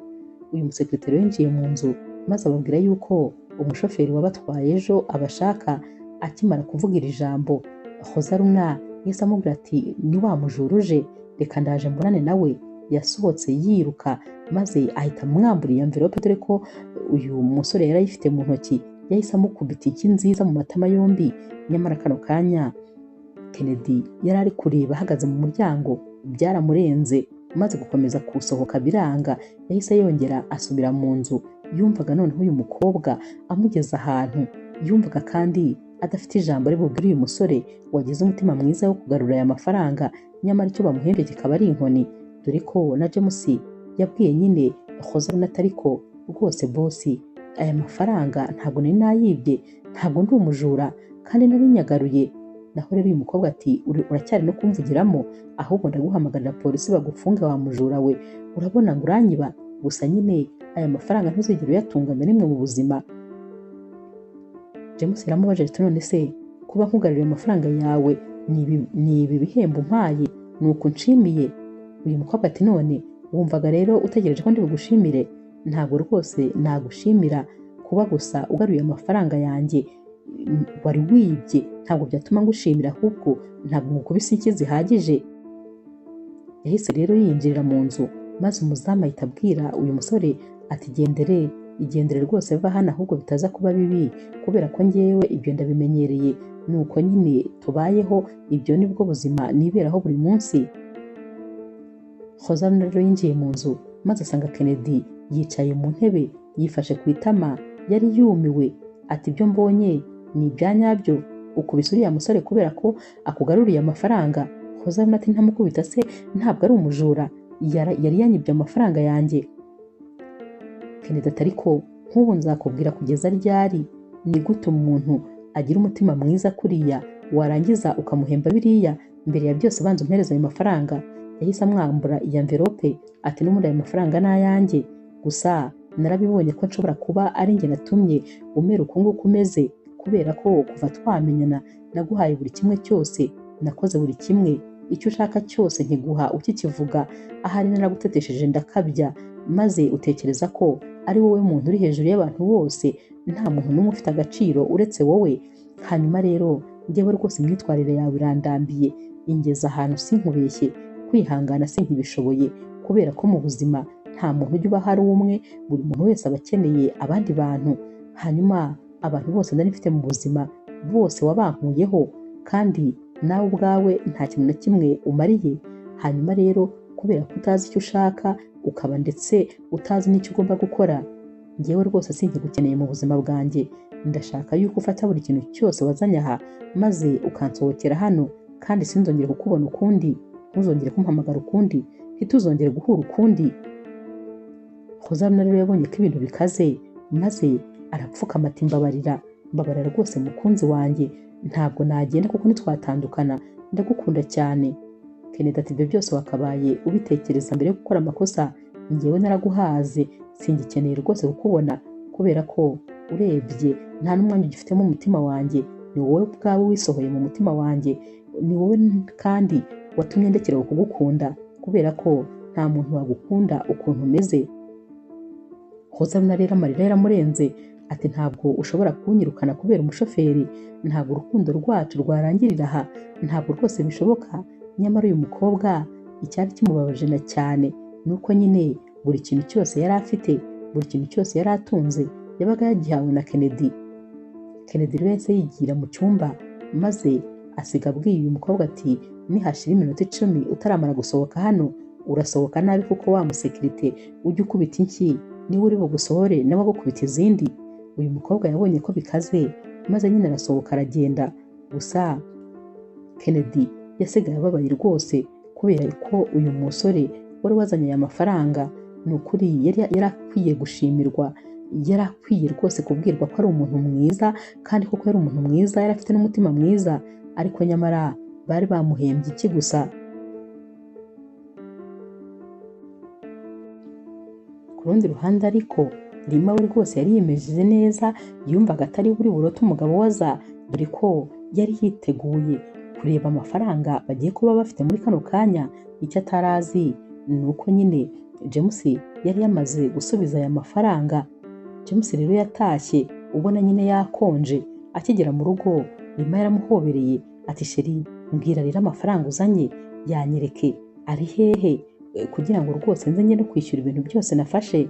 Uyu musekirite rero yinjiye mu nzu maze ababwira yuko umushoferi wabatwaye ejo abashaka. Akimara kuvuga iri jambo, Jose Luna yahise amubwira ati ni wa mujura uje, reka ndaje mbonane nawe. Yasohotse yiruka maze ahita amwambura iyo envelope, dore ko uyu musore yari ayifite mu ntoki. Yahise amukubita iki nziza mu matama yombi. Nyamara kano kanya Kennedy yari ari kureba ahagaze mu muryango, byaramurenze maze gukomeza kusohoka biranga. Yahise yongera asubira mu nzu. Yumvaga noneho uyu mukobwa amugeza ahantu, yumvaga kandi adafite ijambo ari bubwire uyu musore wagize umutima mwiza wo kugarura aya mafaranga. Nyamara icyo bamuhembye kikaba ari inkoni, dore ko na James yabwiye nyine Jose Luna atari ko rwose bosi, aya mafaranga ntabwo nari nayibye, ntabwo ndi umujura kandi nari nyagaruye. Naho rero uyu mukobwa ati uracyari no kumvugiramo, ahubwo ndaguhamagarira polisi bagufunge wa mujura we. Urabona ngo uranyiba, gusa nyine aya mafaranga ntuzigere uyatunganya rimwe mu buzima. James yaramubaje ati none se kuba nkugaruriye amafaranga yawe ni ibi bihembo mpaye, ni uko nshimiye? Uyu mukobwa ati none wumvaga rero utegereje ko ndi bugushimire? Ntabwo rwose nagushimira, kuba gusa ugaruye amafaranga yanjye wari wibye ntabwo byatuma ngushimira, ahubwo ntabwo ngukubise inshyi zihagije. Yahise rero yinjirira mu nzu maze umuzamu ahita abwira uyu musore ati igendere rwose va hano, ahubwo bitaza kuba bibi kubera ko ngewe ibyo ndabimenyereye, nuko nyine tubayeho, ibyo nibwo buzima niberaho buri munsi. Jose Luna rero yinjiye mu nzu maze asanga Kennedy yicaye mu ntebe yifashe ku itama, yari yumiwe. Ati ibyo mbonye ni ibya nyabyo, ukubise uriya musore kubera ko akugaruriye amafaranga? Jose Luna ati ntamukubita se, ntabwo ari umujura, yari yanyibye amafaranga yanjye. Kennedy ati ariko nk'ubu nzakubwira kugeza ryari? Ni gute umuntu agira umutima mwiza kuriya warangiza ukamuhemba biriya? Mbere ya byose banza umpereza ayo mafaranga. Yahise amwambura iyo envelope ati n'ubundi ayo mafaranga ni ayanjye, gusa narabibonye ko nshobora kuba ari njye natumye umera uko nguko umeze, kubera ko kuva twamenyana naguhaye buri kimwe cyose, nakoze buri kimwe, icyo ushaka cyose nkiguha ukikivuga. Ahari naragutetesheje ndakabya, maze utekereza ko ari wowe muntu uri hejuru y'abantu bose, nta muntu n'umwe ufite agaciro uretse wowe. Hanyuma rero njyewe rwose imyitwarire yawe irandambiye, ingeza ahantu sinkubeshye, kwihangana sinkibishoboye, kubera ko mu buzima nta muntu ujya uba hari umwe, buri muntu wese aba akeneye abandi bantu. Hanyuma abantu bose nari mfite mu buzima bose wabankuyeho, kandi nawe ubwawe nta kintu na kimwe umariye. Hanyuma rero kubera ko utazi icyo ushaka, ukaba ndetse utazi n'icyo ugomba gukora, njyewe rwose sinkigukeneye mu buzima bwanjye. Ndashaka yuko ufata buri kintu cyose wazanye aha maze ukansohokera hano, kandi sinzongere kukubona ukundi, ntuzongere kumpamagara ukundi, ntituzongere guhura ukundi. Hozana rero yabonye ko ibintu bikaze maze arapfukama ati mbabarira rwose mukunzi wanjye, ntabwo nagenda kuko ntitwatandukana, ndagukunda cyane. Kennedy ati ibyo byose wakabaye ubitekereza mbere yo gukora amakosa, njyewe naraguhaze, singikeneye rwose kukubona kubera ko urebye nta n'umwanya ugifite mu mutima wanjye, ni wowe ubwawe wisohoye mu mutima wanjye, ni wowe kandi watumye ndekera kugukunda kubera ko nta muntu wagukunda ukuntu umeze. Hozana rero amarira yaramurenze ati ntabwo ushobora kunyirukana kubera umushoferi, ntabwo urukundo rwacu rwarangirira aha, ntabwo rwose bishoboka. Nyamara uyu mukobwa icyari kimubabaje na cyane nuko nyine buri kintu cyose yari afite, buri kintu cyose yari atunze yabaga yagihawe na Kennedy. Kennedy rero yahise yigira mu cyumba maze asiga abwiye uyu mukobwa ati nihashira iminota 10 utaramara gusohoka hano urasohoka nabi kuko wa musekirite ujya ukubita inshyi niwe uri bugusohore nawe agukubita izindi. Uyu mukobwa yabonye ko bikaze maze nyine arasohoka aragenda. Gusa Kennedy yasigaye ababaye rwose kubera ko uyu musore wari wazanye aya mafaranga ni ukuri yari akwiye gushimirwa, yari akwiye rwose kubwirwa ko ari umuntu mwiza, kandi koko yari umuntu mwiza, yari afite n'umutima mwiza, ariko nyamara bari bamuhembye iki gusa. Ku rundi ruhande ariko Rima we rwose yari yimejeje neza, yumvaga atari buri burote umugabo waza, dore ko yari yiteguye kureba amafaranga bagiye kuba bafite muri kano kanya. Icyo atarazi ni uko nyine James yari yamaze gusubiza aya mafaranga. James rero yatashye ubona nyine yakonje. Akigera mu rugo Rima yaramuhobereye ati sheri, mbwira rero amafaranga uzanye yanyereke ari hehe kugira ngo rwose nze no kwishyura ibintu byose nafashe.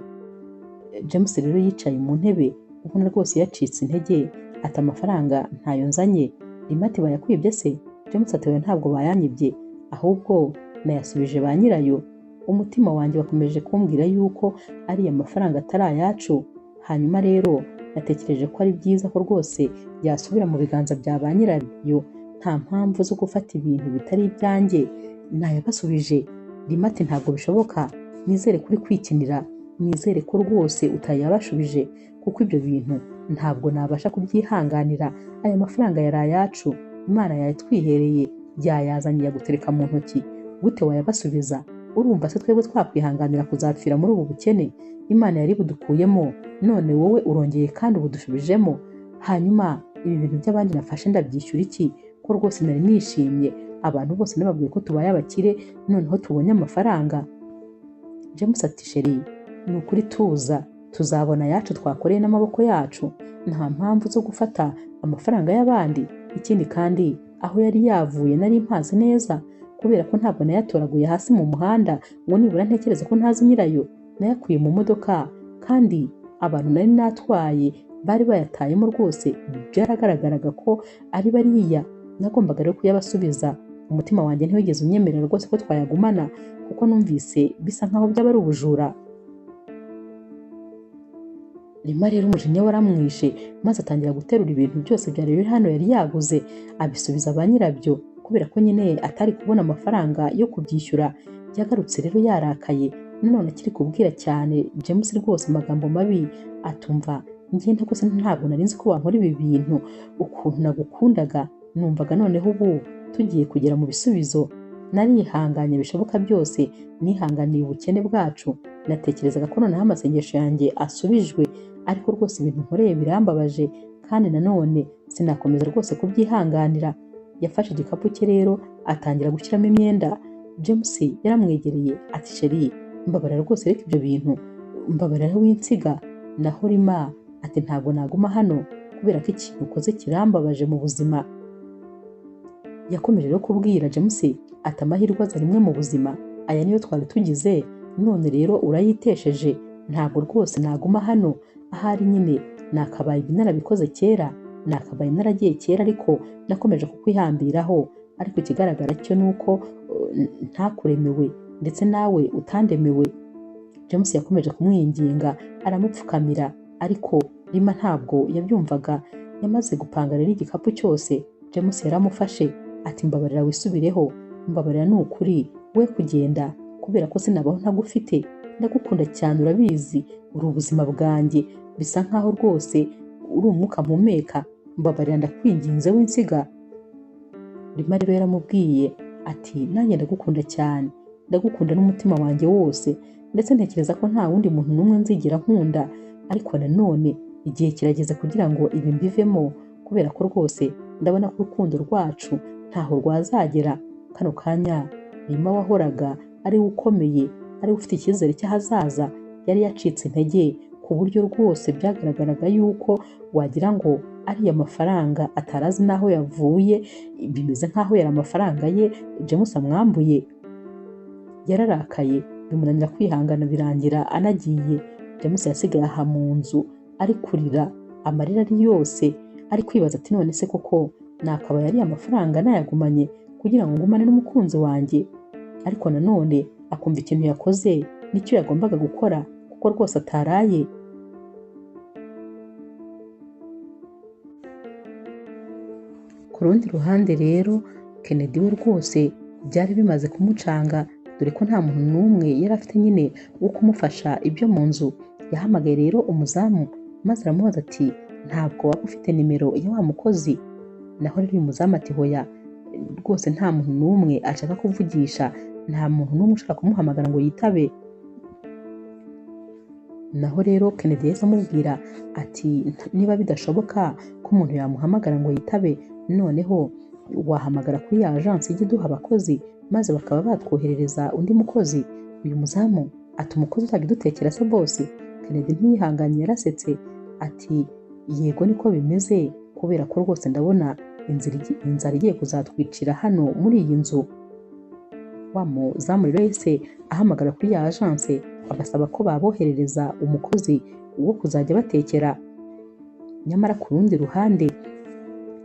James rero yicaye mu ntebe ubona rwose yacitse intege ati amafaranga ntayo nzanye. Rima ati bayakwibye se? James ati ntabwo bayanyibye, ahubwo nayasubije ba nyirayo. Umutima wanjye wakomeje kumbwira yuko ari amafaranga atari ayacu. Hanyuma rero natekereje ko ari byiza ko rwose yasubira mu biganza bya ba nyirayo, nta mpamvu zo gufata ibintu bitari ibyanjye. Nayabasubije. Rima ati ntabwo bishoboka, nizere kuri kwikinira, nizere ko rwose utayabashubije kuko ibyo bintu ntabwo nabasha kubyihanganira. Aya mafaranga yari ayacu, Imana yayatwihereye, yayazanye yagutereka mu ntoki, gute wayabasubiza? Urumva se twebwe twakwihanganira kuzapfira muri ubu bukene Imana yari budukuyemo, none wowe urongeye kandi ubudushubijemo? Hanyuma ibi bintu by'abandi nafashe ndabyishyura iki ko rwose nari nishimye, abantu bose nababwiye ko tubaye abakire, noneho tubonye amafaranga. James ati sheri, ni ukuri tuza, tuzabona yacu twakoreye n'amaboko yacu, nta mpamvu zo gufata amafaranga y'abandi. Ikindi kandi aho yari yavuye nari mpazi neza kubera ko ntabwo nayatoraguye hasi mu muhanda ngo nibura ntekereza ko ntazi nyirayo. Nayakuye mu modoka kandi abantu nari natwaye bari bayatayemo rwose, byaragaragaraga ko ari bariya. Nagombaga rero kuyabasubiza. Umutima wanjye ntiwigeze unyemerera rwose ko twayagumana kuko numvise bisa nkaho byaba ari ubujura. Rima rero umujinya waramwishe maze atangira guterura ibintu byose byari biri hano yari yaguze abisubiza ba nyirabyo kubera ko nyine atari kubona amafaranga yo kubyishyura. Yagarutse rero yarakaye, none akiri kubwira cyane James rwose amagambo mabi atumva ngenda rwose ntabwo nari nzi ko wankora ibi bintu, ukuntu nagukundaga numvaga noneho ubu tugiye kugera mu bisubizo. Narihanganye bishoboka byose, nihanganiye ubukene bwacu, natekerezaga ko noneho amasengesho yanjye asubijwe, ariko rwose ibintu nkoreye birambabaje kandi nanone sinakomeza rwose kubyihanganira. Yafashe igikapu cye rero atangira gushyiramo imyenda. James yaramwegereye ati sheri, mbabarira rwose reka ibyo bintu, mbabarira winsiga. Naho Rima ati ntabwo naguma hano kubera ko ikintu ukoze kirambabaje mu buzima. Yakomeje rero kubwira James ati amahirwe aza rimwe mu buzima, aya niyo twari tugize, none rero urayitesheje, ntabwo rwose naguma hano. Ahari nyine nakabaye narabikoze kera, nakabaye naragiye kera, ariko nakomeje kukwihambiraho. Ariko ikigaragara cyo nuko ntakuremewe ndetse nawe utandemewe. James yakomeje kumwinginga aramupfukamira, ariko Rima ntabwo yabyumvaga. Yamaze gupanga rero igikapu cyose, James yaramufashe ati mbabarira wisubireho, mbabarira ni ukuri we kugenda kubera ko sinabaho ntagufite, ndagukunda cyane urabizi, uri ubuzima bwanjye, bisa nkaho rwose uri umwuka mpumeka, mbabarira ndakwinginze winsiga. Rima rero yaramubwiye ati nanjye ndagukunda cyane, ndagukunda n'umutima wanjye wose, ndetse ntekereza ko nta wundi muntu n'umwe nzigera nkunda, ariko nanone igihe kirageze kugira ngo ibi mbivemo, kubera ko rwose ndabona ko urukundo rwacu ntaho rwazagera. Kano kanya Rima wahoraga ari we ukomeye, ari we ufite icyizere cy'ahazaza, yari yacitse intege ku buryo rwose byagaragaraga yuko wagira ngo ariya mafaranga atarazi n'aho yavuye, bimeze nk'aho yari amafaranga ye James amwambuye. Yararakaye bimunanira kwihangana birangira anagiye. James yasigaye aha mu nzu ari kurira, amarira ari yose, ari kwibaza ati none se koko nakabaye ariya amafaranga nayagumanye kugira ngo ngumane n'umukunzi wanjye? Ariko nanone akumva ikintu yakoze nicyo yagombaga gukora, kuko rwose ataraye. Ku rundi ruhande rero Kennedy we rwose byari bimaze kumucanga, dore ko nta muntu n'umwe yari afite nyine wo kumufasha ibyo mu nzu. Yahamagaye rero umuzamu maze aramubaza ati ntabwo waba ufite nimero ya wa mukozi? Naho rero uyu muzamu ati hoya rwose nta muntu n'umwe ashaka kuvugisha, nta muntu n'umwe ushaka kumuhamagara ngo yitabe. Naho rero Kennedy yahise amubwira ati niba bidashoboka ko umuntu yamuhamagara ngo yitabe, noneho wahamagara kuri ya agence ijya iduha abakozi maze bakaba batwoherereza undi mukozi. Uyu muzamu ati umukozi uzajya udutekera se boss? Kennedy ntiyihanganye yarasetse ati yego niko bimeze, kubera ko rwose ndabona inzara igiye kuzatwicira hano muri iyi nzu. Wa muzamu rero yahise ahamagara kuri ya agence agasaba ko baboherereza umukozi wo kuzajya batekera. Nyamara ku rundi ruhande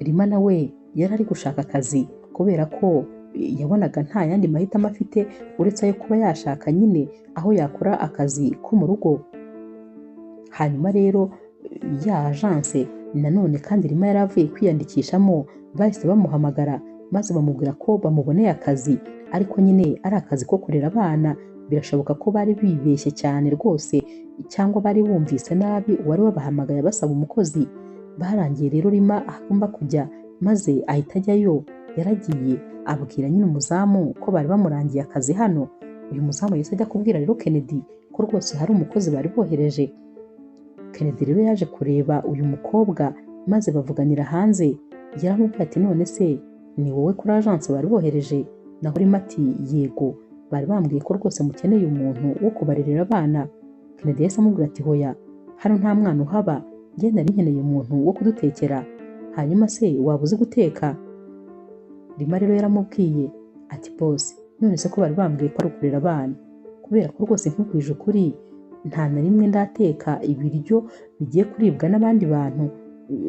Rima nawe yari ari gushaka akazi, kubera ko yabonaga nta yandi mahitamo afite uretse ayo kuba yashaka nyine aho yakora akazi ko mu rugo. Hanyuma rero ya agence nanone kandi Rima yari avuye kwiyandikishamo, bahise bamuhamagara maze bamubwira ko bamuboneye akazi, ariko nyine ari akazi ko kurera abana. Birashoboka ko bari bibeshye cyane rwose, cyangwa bari bumvise nabi uwari wabahamagaye basaba umukozi. Barangiye rero Rima agomba kujya, maze ahita ajyayo. Yaragiye abwira nyine umuzamu ko bari bamurangiye akazi hano. Uyu muzamu yahise ajya kubwira rero Kennedy ko rwose hari umukozi bari bohereje. Kennedy rero yaje kureba uyu mukobwa maze bavuganira hanze. Yaramubwiye ati none se ni wowe kuri agence bari bohereje? Naho Rima ati yego, bari bambwiye ko rwose mukeneye umuntu wo kubarerera abana. Kennedy yahise amubwira ati hoya, hano nta mwana uhaba, njye nari nkeneye umuntu wo kudutekera. Hanyuma se waba uzi guteka? Rima rero yaramubwiye ati boss, none se ko bari bambwiye ko ari ukurera abana? Kubera ko rwose nkwibwije ukuri nta na rimwe ndateka ibiryo bigiye kuribwa n'abandi bantu.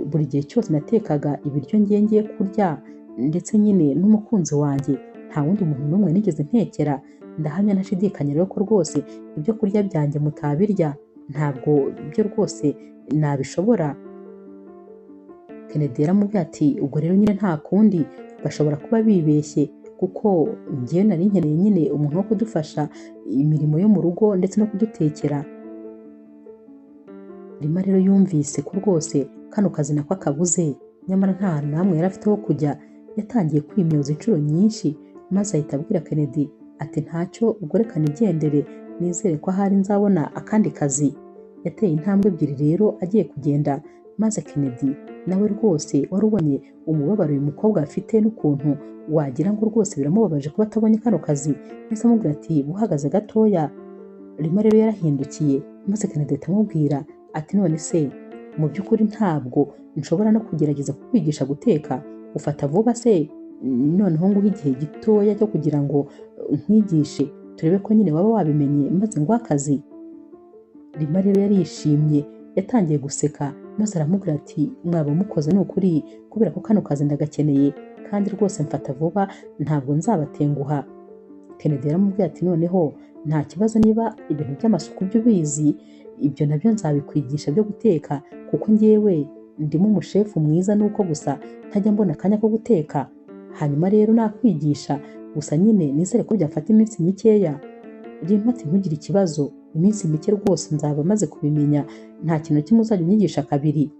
Buri gihe cyose natekaga ibiryo ngiye kurya, ndetse nyine n'umukunzi wanjye, nta wundi muntu n'umwe nigeze ntekera. Ndahamya ntashidikanya rero ko rwose ibyo kurya byanjye mutabirya, ntabwo byo rwose nabishobora. Kennedy yaramubwiye ati ubwo rero nyine nta kundi, bashobora kuba bibeshye, kuko njye nari nkeneye nyine umuntu wo kudufasha imirimo yo mu rugo ndetse no kudutekera. Rima rero yumvise ko rwose kano kazi nako akabuze, nyamara nta hantu namwe yari afite ho kujya. Yatangiye kwimyoza inshuro nyinshi, maze ahita abwira Kennedy ati ntacyo, ubwo reka nigendere, nizere ko ahari nzabona akandi kazi. Yateye intambwe ebyiri rero agiye kugenda, maze Kennedy nawe rwose wari ubonye umubabaro uyu mukobwa afite n'ukuntu wagira ngo rwose biramubabaje kuba atabonye kano kazi, yahise amubwira ati buhagaze gatoya. Rima rero yarahindukiye, maze Kennedy ahita amubwira ati none se mu by'ukuri ntabwo nshobora no kugerageza kukwigisha guteka? Ufata vuba se noneho nguhe igihe gitoya cyo kugira ngo nkwigishe, turebe ko nyine waba wabimenye maze nguhe akazi. Rima rero yarishimye, yatangiye guseka, maze aramubwira ati mwaba mukoze ni ukuri, kubera ko kano kazi ndagakeneye kandi rwose mfata vuba, ntabwo nzabatenguha. Kennedy yaramubwiye ati noneho nta kibazo, niba ibintu by'amasuku byo ubizi, ibyo nabyo nzabikwigisha byo guteka, kuko njyewe ndimo umushefu mwiza, nuko gusa ntajya mbona akanya ko guteka. hanyuma rero nakwigisha, gusa nyine nizere ko byafata iminsi mikeya. Rima ati ntugire ikibazo, iminsi mike rwose nzaba maze kubimenya, nta kintu kimwe uzajya unyigisha kabiri.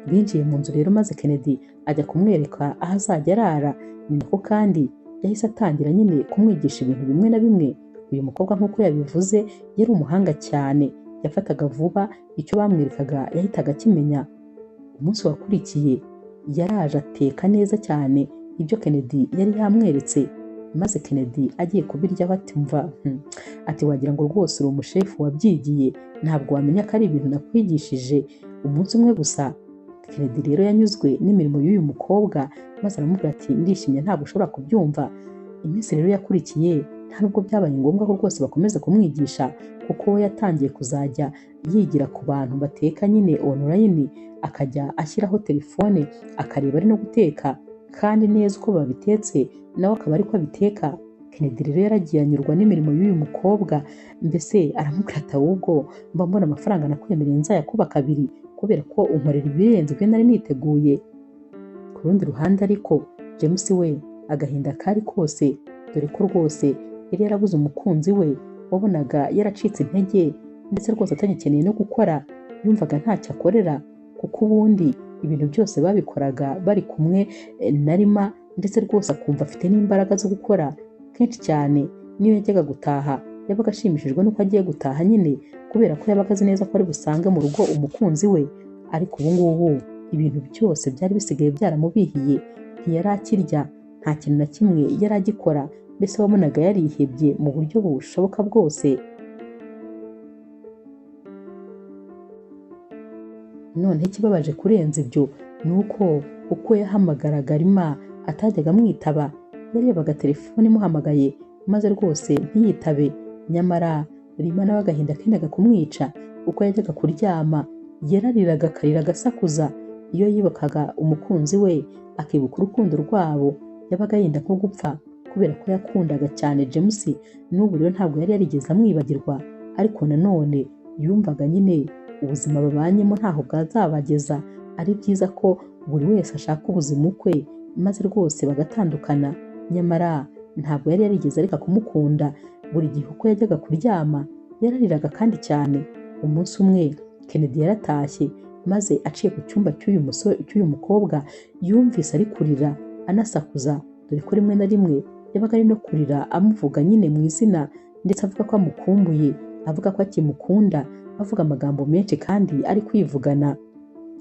Binjiye mu nzu rero maze Kennedy ajya kumwereka aho azajya arara, ni nako kandi yahise atangira nyine kumwigisha ibintu bimwe na bimwe. Uyu mukobwa nk'uko yabivuze yari umuhanga cyane, yafataga vuba, icyo bamwerekaga yahitaga akimenya. Umunsi wakurikiye yaraje ateka neza cyane ibyo Kennedy yari yamweretse, maze Kennedy agiye kubirya batumva ati wagira ngo rwose uri umushefu wabyigiye, ntabwo wamenya ko ari ibintu nakwigishije umunsi umwe gusa. Kennedy rero yanyuzwe n'imirimo y'uyu mukobwa, maze aramubwira ati ndishimye ntabwo ushobora kubyumva. Iminsi rero yakurikiye nta nubwo byabaye ngombwa ko rwose bakomeza kumwigisha, kuko we yatangiye kuzajya yigira ku bantu bateka nyine online, akajya ashyiraho telefone akareba ari no guteka kandi neza uko babitetse nawe akaba ariko abiteka. Kennedy rero yaragiye anyurwa n'imirimo y'uyu mukobwa, mbese aramubwira ati ahubwo mba mbona amafaranga nakwemereye nzayakuba kabiri kubera ko unkorera ibirenze ibyo nari niteguye. Ku rundi ruhande ariko James we agahinda kari kose, dore ko rwose yari yarabuze umukunzi we, wabonaga yaracitse intege ndetse rwose atagikeneye no gukora, yumvaga ntacyo akorera, kuko ubundi ibintu byose babikoraga bari kumwe na Rima, ndetse rwose akumva afite n'imbaraga zo gukora. Kenshi cyane niyo yajyaga gutaha yabaga ashimishijwe n'uko agiye gutaha nyine, kubera ko yabaga azi neza ko ari busange mu rugo umukunzi we. Ariko ubu ngubu ibintu byose byari bisigaye byaramubihiye, ntiyari akirya, nta kintu na kimwe yari agikora, mbese wabonaga yarihebye mu buryo bushoboka bwose. None ikibabaje kurenza ibyo ni uko yahamagaraga Rima atajyaga amwitaba, yarebaga telefone imuhamagaye maze rwose ntiyitabe. Nyamara Rima nawe agahinda kendaga kumwica, uko yajyaga kuryama yarariraga akarira agasakuza. Iyo yibukaga umukunzi we akibuka urukundo rwabo, yabaga yenda nko gupfa kubera ko yakundaga cyane James. N'ubu rero ntabwo yari yarigeze amwibagirwa, ariko nanone yumvaga nyine ubuzima babanyemo ntaho bwazabageza, ari byiza ko buri wese ashaka ubuzima ukwe maze rwose bagatandukana. Nyamara ntabwo yari yarigeze areka kumukunda, buri gihe uko yajyaga kuryama yarariraga kandi cyane. Umunsi umwe Kennedy yaratashye, maze aciye ku cyumba cy'uyu mukobwa yumvise ari kurira anasakuza, dore ko rimwe na rimwe yabaga ari no kurira amuvuga nyine mu izina, ndetse avuga ko amukumbuye, avuga ko akimukunda, avuga amagambo menshi kandi ari kwivugana.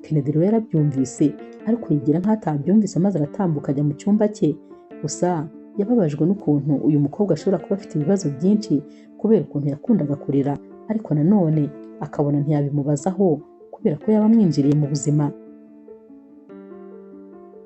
Kennedy rero yarabyumvise ariko yigira nk'atabyumvise, maze aratambuka ajya mu cyumba cye. Gusa yababajwe n'ukuntu uyu mukobwa ashobora kuba afite ibibazo byinshi kubera ukuntu yakundaga kurira, ariko nanone akabona ntiyabimubazaho kubera ko yaba amwinjiriye mu buzima.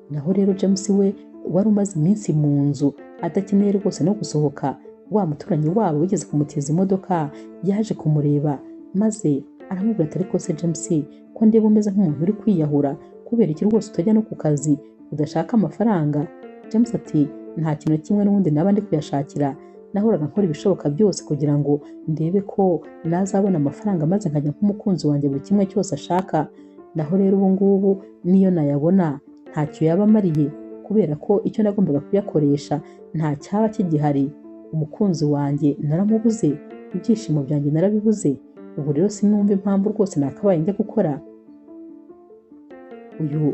Naho rero James we wari umaze iminsi mu nzu adakeneye rwose no gusohoka, wa muturanyi wabo wigeze kumutiza imodoka yaje kumureba, maze aramubwira ati ariko se James, ko ndeba umeze nk'umuntu uri kwiyahura, kubera iki rwose utajya no ku kazi udashaka amafaranga? James ati nta kintu kimwe n'ubundi naba ndi kuyashakira, nahoraga nkora ibishoboka byose kugira ngo ndebe ko nazabona amafaranga maze nkajya nk'umukunzi wanjye buri kimwe cyose ashaka. Naho rero ubu ngubu niyo nayabona ntacyo yaba amariye, kubera ko icyo nagombaga kuyakoresha nta cyaba kigihari. Umukunzi wanjye naramubuze, ibyishimo byanjye narabibuze, ubu rero sinumva impamvu rwose nakabaye njya gukora. Uyu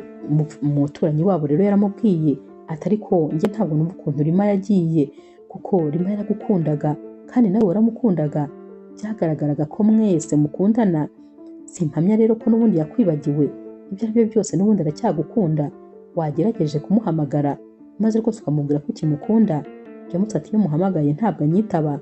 muturanyi wabo rero yaramubwiye ati ariko njye ntabwo numva ukuntu Rima yagiye, kuko Rima yaragukundaga kandi nawe waramukundaga, byagaragaraga ko mwese mukundana. Simpamya rero ko n'ubundi yakwibagiwe, ibyo ari byo byose n'ubundi aracyagukunda. Wagerageje kumuhamagara maze rwose ukamubwira ko ukimukunda? James ati iyo muhamagaye ntabwo anyitaba.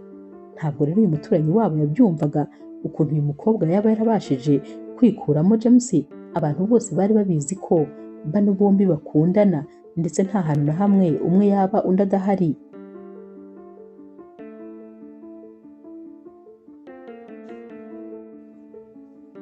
Ntabwo rero uyu muturanyi wabo yabyumvaga ukuntu uyu mukobwa yaba yarabashije kwikuramo James. Abantu bose bari babizi ko bano bombi bakundana, ndetse nta hantu na hamwe umwe yaba undi adahari.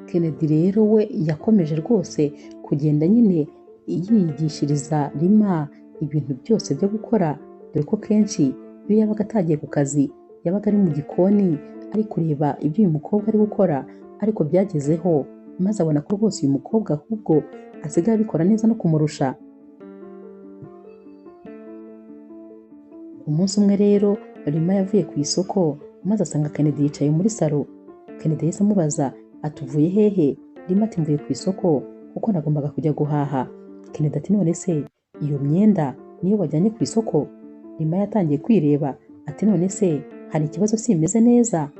Kennedy rero we yakomeje rwose kugenda nyine yigishiriza Rima ibintu byose byo gukora, dore ko kenshi iyo yabaga atagiye ku kazi yabaga ari mu gikoni ari kureba ibyo uyu mukobwa ari gukora. Ariko byagezeho maze abona ko rwose uyu mukobwa ahubwo asigaye abikora neza no kumurusha. Umunsi umwe rero Rima yavuye ku isoko maze asanga Kennedy yicaye muri salo. Kennedy yahise amubaza ati uvuye hehe? Rima ati mvuye ku isoko kuko nagombaga kujya guhaha. Kennedy ati none se iyo myenda niyo wajyanye ku isoko? Rima yatangiye kwireba ati none se hari ikibazo simeze neza?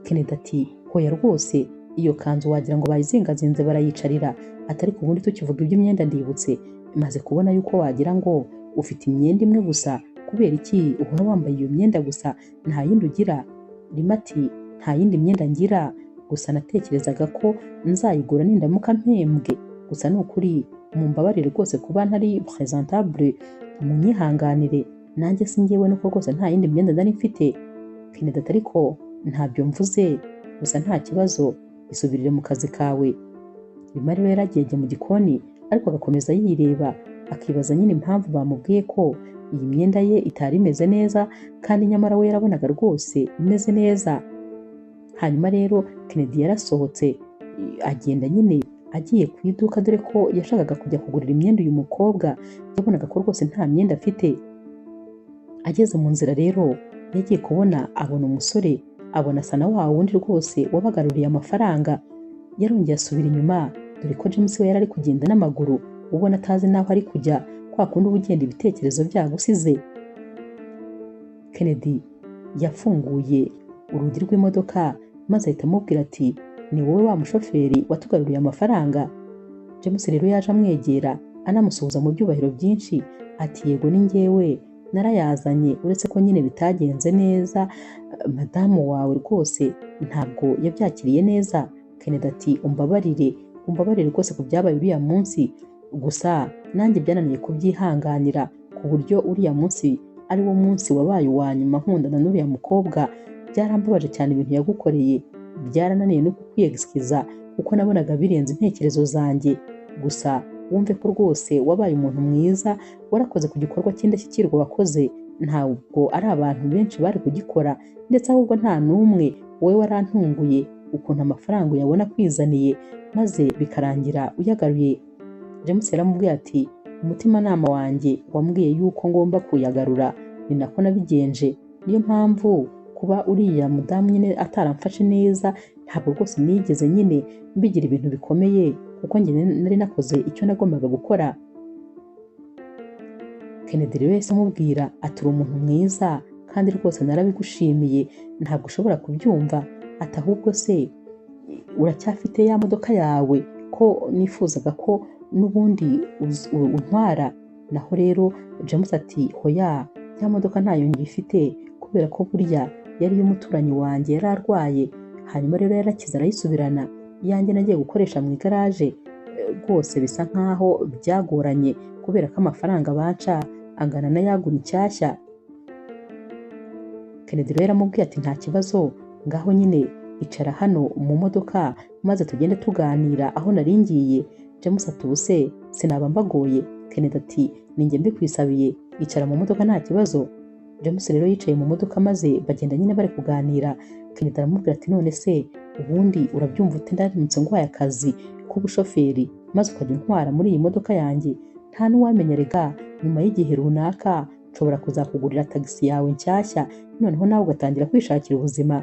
Kennedy ati hoya rwose iyo kanzu wagira ngo bayizingazinze barayicarira. Ati ariko ubundi tukivuga iby'imyenda ndibutse maze kubona yuko wagira ngo ufite imyenda imwe gusa, kubera iki uhora wambaye iyo myenda gusa nta yindi ugira? Rima ati nta yindi myenda ngira, gusa natekerezaga ko nzayigura nindamuka mpembwe, gusa ni ukuri mumbabarire rwose kuba ntari presentable, munyihanganire nanjye sinjyewe nuko rwose nta yindi myenda ndari mfite. Kennedy ati ariko ntabyo mvuze, gusa nta kibazo isubirire mu kazi kawe. Rima rero yaragiye mu gikoni ariko agakomeza yireba akibaza nyine impamvu bamubwiye ko iyi myenda ye itari imeze neza kandi nyamara we yarabonaga rwose imeze neza. Hanyuma rero Kennedy yarasohotse agenda nyine agiye ku iduka, dore ko yashakaga kujya kugurira imyenda uyu mukobwa, yabonaga ko rwose nta myenda afite. Ageze mu nzira rero yagiye kubona abona umusore, abona asa na wa wundi rwose wabagaruriye amafaranga. Yarongeye asubira inyuma dore ko James we yari ari kugenda n'amaguru ubona atazi n'aho ari kujya, kwa kundi uba ugenda ibitekerezo byagusize. Kennedy yafunguye urugi rw'imodoka maze ahita amubwira ati ni wowe wa mushoferi watugaruriye amafaranga? James rero yaje amwegera anamusuhuza mu byubahiro byinshi ati yego ni njyewe, narayazanye uretse ko nyine bitagenze neza, madamu wawe rwose ntabwo yabyakiriye neza. Kennedy ati umbabarire rwose ku byabaye uriya munsi, gusa nanjye byananiye kubyihanganira ku buryo uriya munsi ari wo munsi wabaye uwa nyuma nkundana n'uriya mukobwa. Byarambabaje cyane ibintu yagukoreye, byarananiye no kukwiyegisikiza kuko nabonaga birenze intekerezo zanjye, gusa wumve ko rwose wabaye umuntu mwiza, warakoze ku gikorwa cy'indashyikirwa wakoze, ntabwo ari abantu benshi bari kugikora, ndetse ahubwo nta n'umwe. Wowe warantunguye ukuntu amafaranga uyabona kwizaniye maze bikarangira uyagaruye. James yaramubwiye ati umutimanama wanjye wambwiye yuko ngomba kuyagarura, ni nako nabigenje. Niyo mpamvu kuba uriya mudamu nyine ataramfashe neza, ntabwo rwose nigeze nyine mbigira ibintu bikomeye kuko njye nari nakoze icyo nagombaga gukora. Kennedy rero yahise amubwira ati uri umuntu mwiza kandi rwose narabigushimiye, ntabwo ushobora kubyumva. Ati ahubwo se uracyafite ya modoka yawe ko nifuzaga ko n'ubundi untwara? Naho rero James ati hoya, ya modoka ntayo ngifite kubera ko burya yari iy'umuturanyi wanjye yari arwaye, hanyuma rero yarakize arayisubirana. Iyanjye nagiye gukoresha mu igaraje, rwose bisa nkaho byagoranye kubera ko amafaranga baca angana n'ayagura inshyashya. Kennedy rero yaramubwiye ati nta kibazo, ngaho nyine icara hano mu modoka maze tugende tuganira aho nari ngiye. James ati ubuse sinaba mbagoye? Kennedy ati ninjye mbikwisabiye, icara mu modoka nta kibazo. James rero yicaye mu modoka maze bagenda nyine bari kuganira. Kennedy aramubwira ati none se ubundi urabyumva ute ndamutse ngwaye akazi k'ubushoferi maze ukajya untwara muri iyi modoka yanjye? Nta n'uwamenya rega, nyuma y'igihe runaka nshobora kuzakugurira tagisi yawe nshyashya, noneho nawe ugatangira kwishakira ubuzima.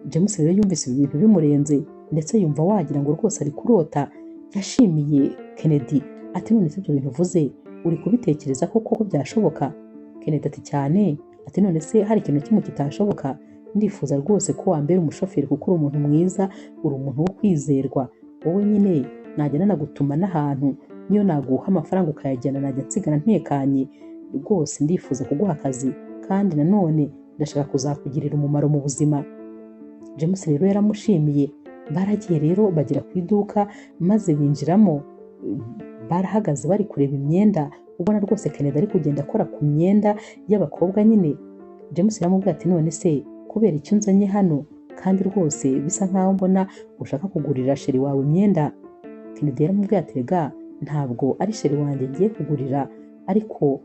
James rero yumvise ibi bintu bimurenze ndetse yumva wagira ngo rwose ari kurota. Yashimiye Kennedy ati none se ibyo bintu uvuze uri kubitekereza koko byashoboka? Kennedy ati cyane. Ati none se hari ikintu kimwe kitashoboka? Ndifuza rwose ko wambera umushoferi kuko uri umuntu mwiza, uri umuntu wo kwizerwa. Wowe nyine najya nanagutuma n'ahantu, niyo naguha amafaranga ukayajyana najya nsigara ntekanye. Rwose ndifuza kuguha akazi kandi nanone ndashaka kuzakugirira umumaro mu buzima. James rero yaramushimiye. Baragiye rero bagera ku iduka maze binjiramo, barahagaze bari kureba imyenda, ubona rwose Kennedy ari kugenda akora ku myenda y'abakobwa nyine. James yaramubwiye ati none se kubera icyo nzanye hano kandi rwose bisa nkaho mbona ushaka kugurira sheri wawe imyenda? Kennedy yaramubwiye ati rega ntabwo ari sheri wanjye ngiye kugurira, ariko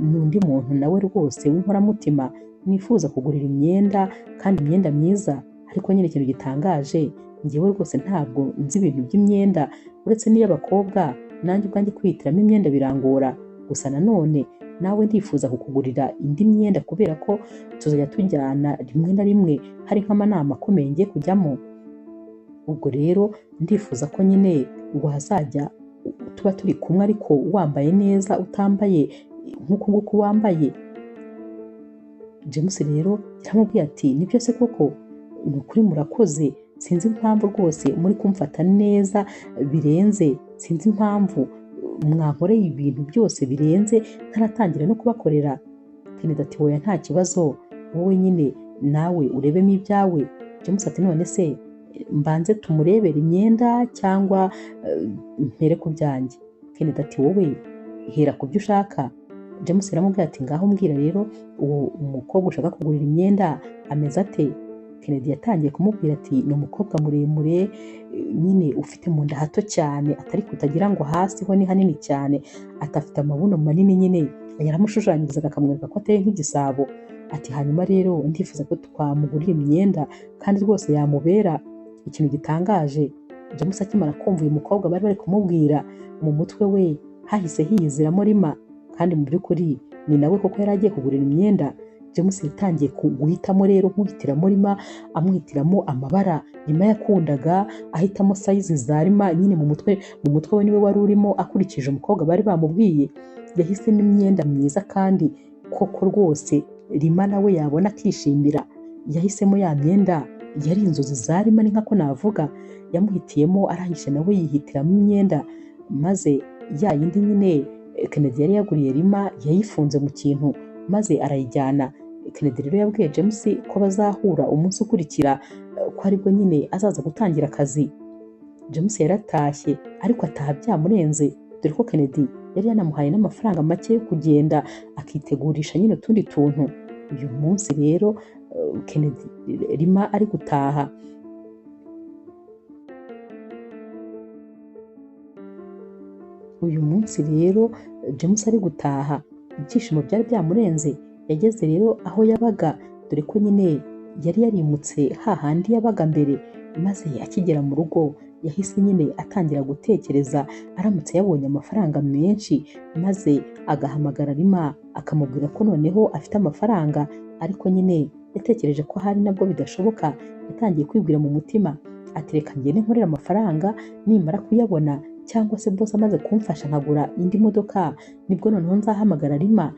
n'undi muntu nawe rwose w'inkoramutima nifuza kugurira imyenda kandi imyenda myiza. Ariko nyine ikintu gitangaje, njyewe rwose ntabwo nzi ibintu by'imyenda uretse n'iy'abakobwa, nanjye ubwanjye kwihitiramo imyenda birangora. Gusa nanone nawe ndifuza kukugurira indi myenda kubera ko tuzajya tujyana rimwe na rimwe hari nk'amanama akomeye ngiye kujyamo. Ubwo rero ndifuza ko nyine wazajya tuba turi kumwe ariko wambaye neza utambaye nk'uku nguku wambaye. James rero yaramubwiye ati nibyo se koko, ni ukuri murakoze, sinzi impamvu rwose muri kumfata neza birenze, sinzi impamvu mwankoreye ibintu byose birenze ntaratangira no kubakorera. Kennedy ati woya nta kibazo, wowe nyine nawe urebemo ibyawe. James ati none se mbanze tumurebere imyenda cyangwa mpere ku byanjye? Kennedy ati wowe hera ku byo ushaka. James yaramubwiye ati ngaho mbwira rero uwo umukobwa ushaka kugurira imyenda ameze ate? Kennedy yatangiye kumubwira ati ni umukobwa muremure nyine ufite mu nda hato cyane, atari kutagira ngo hasi ho ni hanini cyane, atafite amabuno manini nyine. Yaramushushanyirizaga akamwereka ko ateye nk'igisabo. Ati hanyuma rero ndifuza ko twamugurira imyenda kandi rwose yamubera. Ikintu gitangaje, James akimara kumva uyu mukobwa bari kumubwira, mu mutwe we hahise hiyiziramo Rima, kandi mu by'ukuri ni nawe koko yari agiye kugurira imyenda. James yatangiye guhitamo rero nk'uhitiramo Rima, amuhitiramo amabara Rima yakundaga, ahitamo size za Rima nyine mu mutwe we niwe wari urimo akurikije umukobwa bari bamubwiye. Yahisemo imyenda myiza kandi koko rwose Rima nawe yabona akishimira. Yahisemo ya myenda yari inzozi za Rima, ni nkako navuga. Yamuhitiyemo arangije nawe yihitiramo imyenda, maze ya yindi nyine Kennedy yari yaguriye Rima yayifunze mu kintu maze arayijyana. Kennedy rero yabwiye James ko bazahura umunsi ukurikira, ko aribwo nyine azaza gutangira akazi. James yaratashye ariko ataha byamurenze, dore ko Kennedy yari yanamuhaye n'amafaranga make yo kugenda akitegurisha nyine utundi tuntu. Uyu munsi rero Kennedy Rima ari gutaha. Uyu munsi rero James ari gutaha, ibyishimo byari byamurenze. Yageze rero aho yabaga, dore ko nyine yari yarimutse hahandi yabaga mbere, maze akigera mu rugo yahise nyine atangira gutekereza aramutse yabonye amafaranga menshi, maze agahamagara Rima akamubwira ko noneho afite amafaranga. Ariko nyine yatekereje ko hari nabwo bidashoboka. Yatangiye kwibwira mu mutima ati reka ngende nkorera amafaranga, nimara kuyabona cyangwa se boss amaze kumfasha nkagura indi modoka, nibwo noneho nzahamagara Rima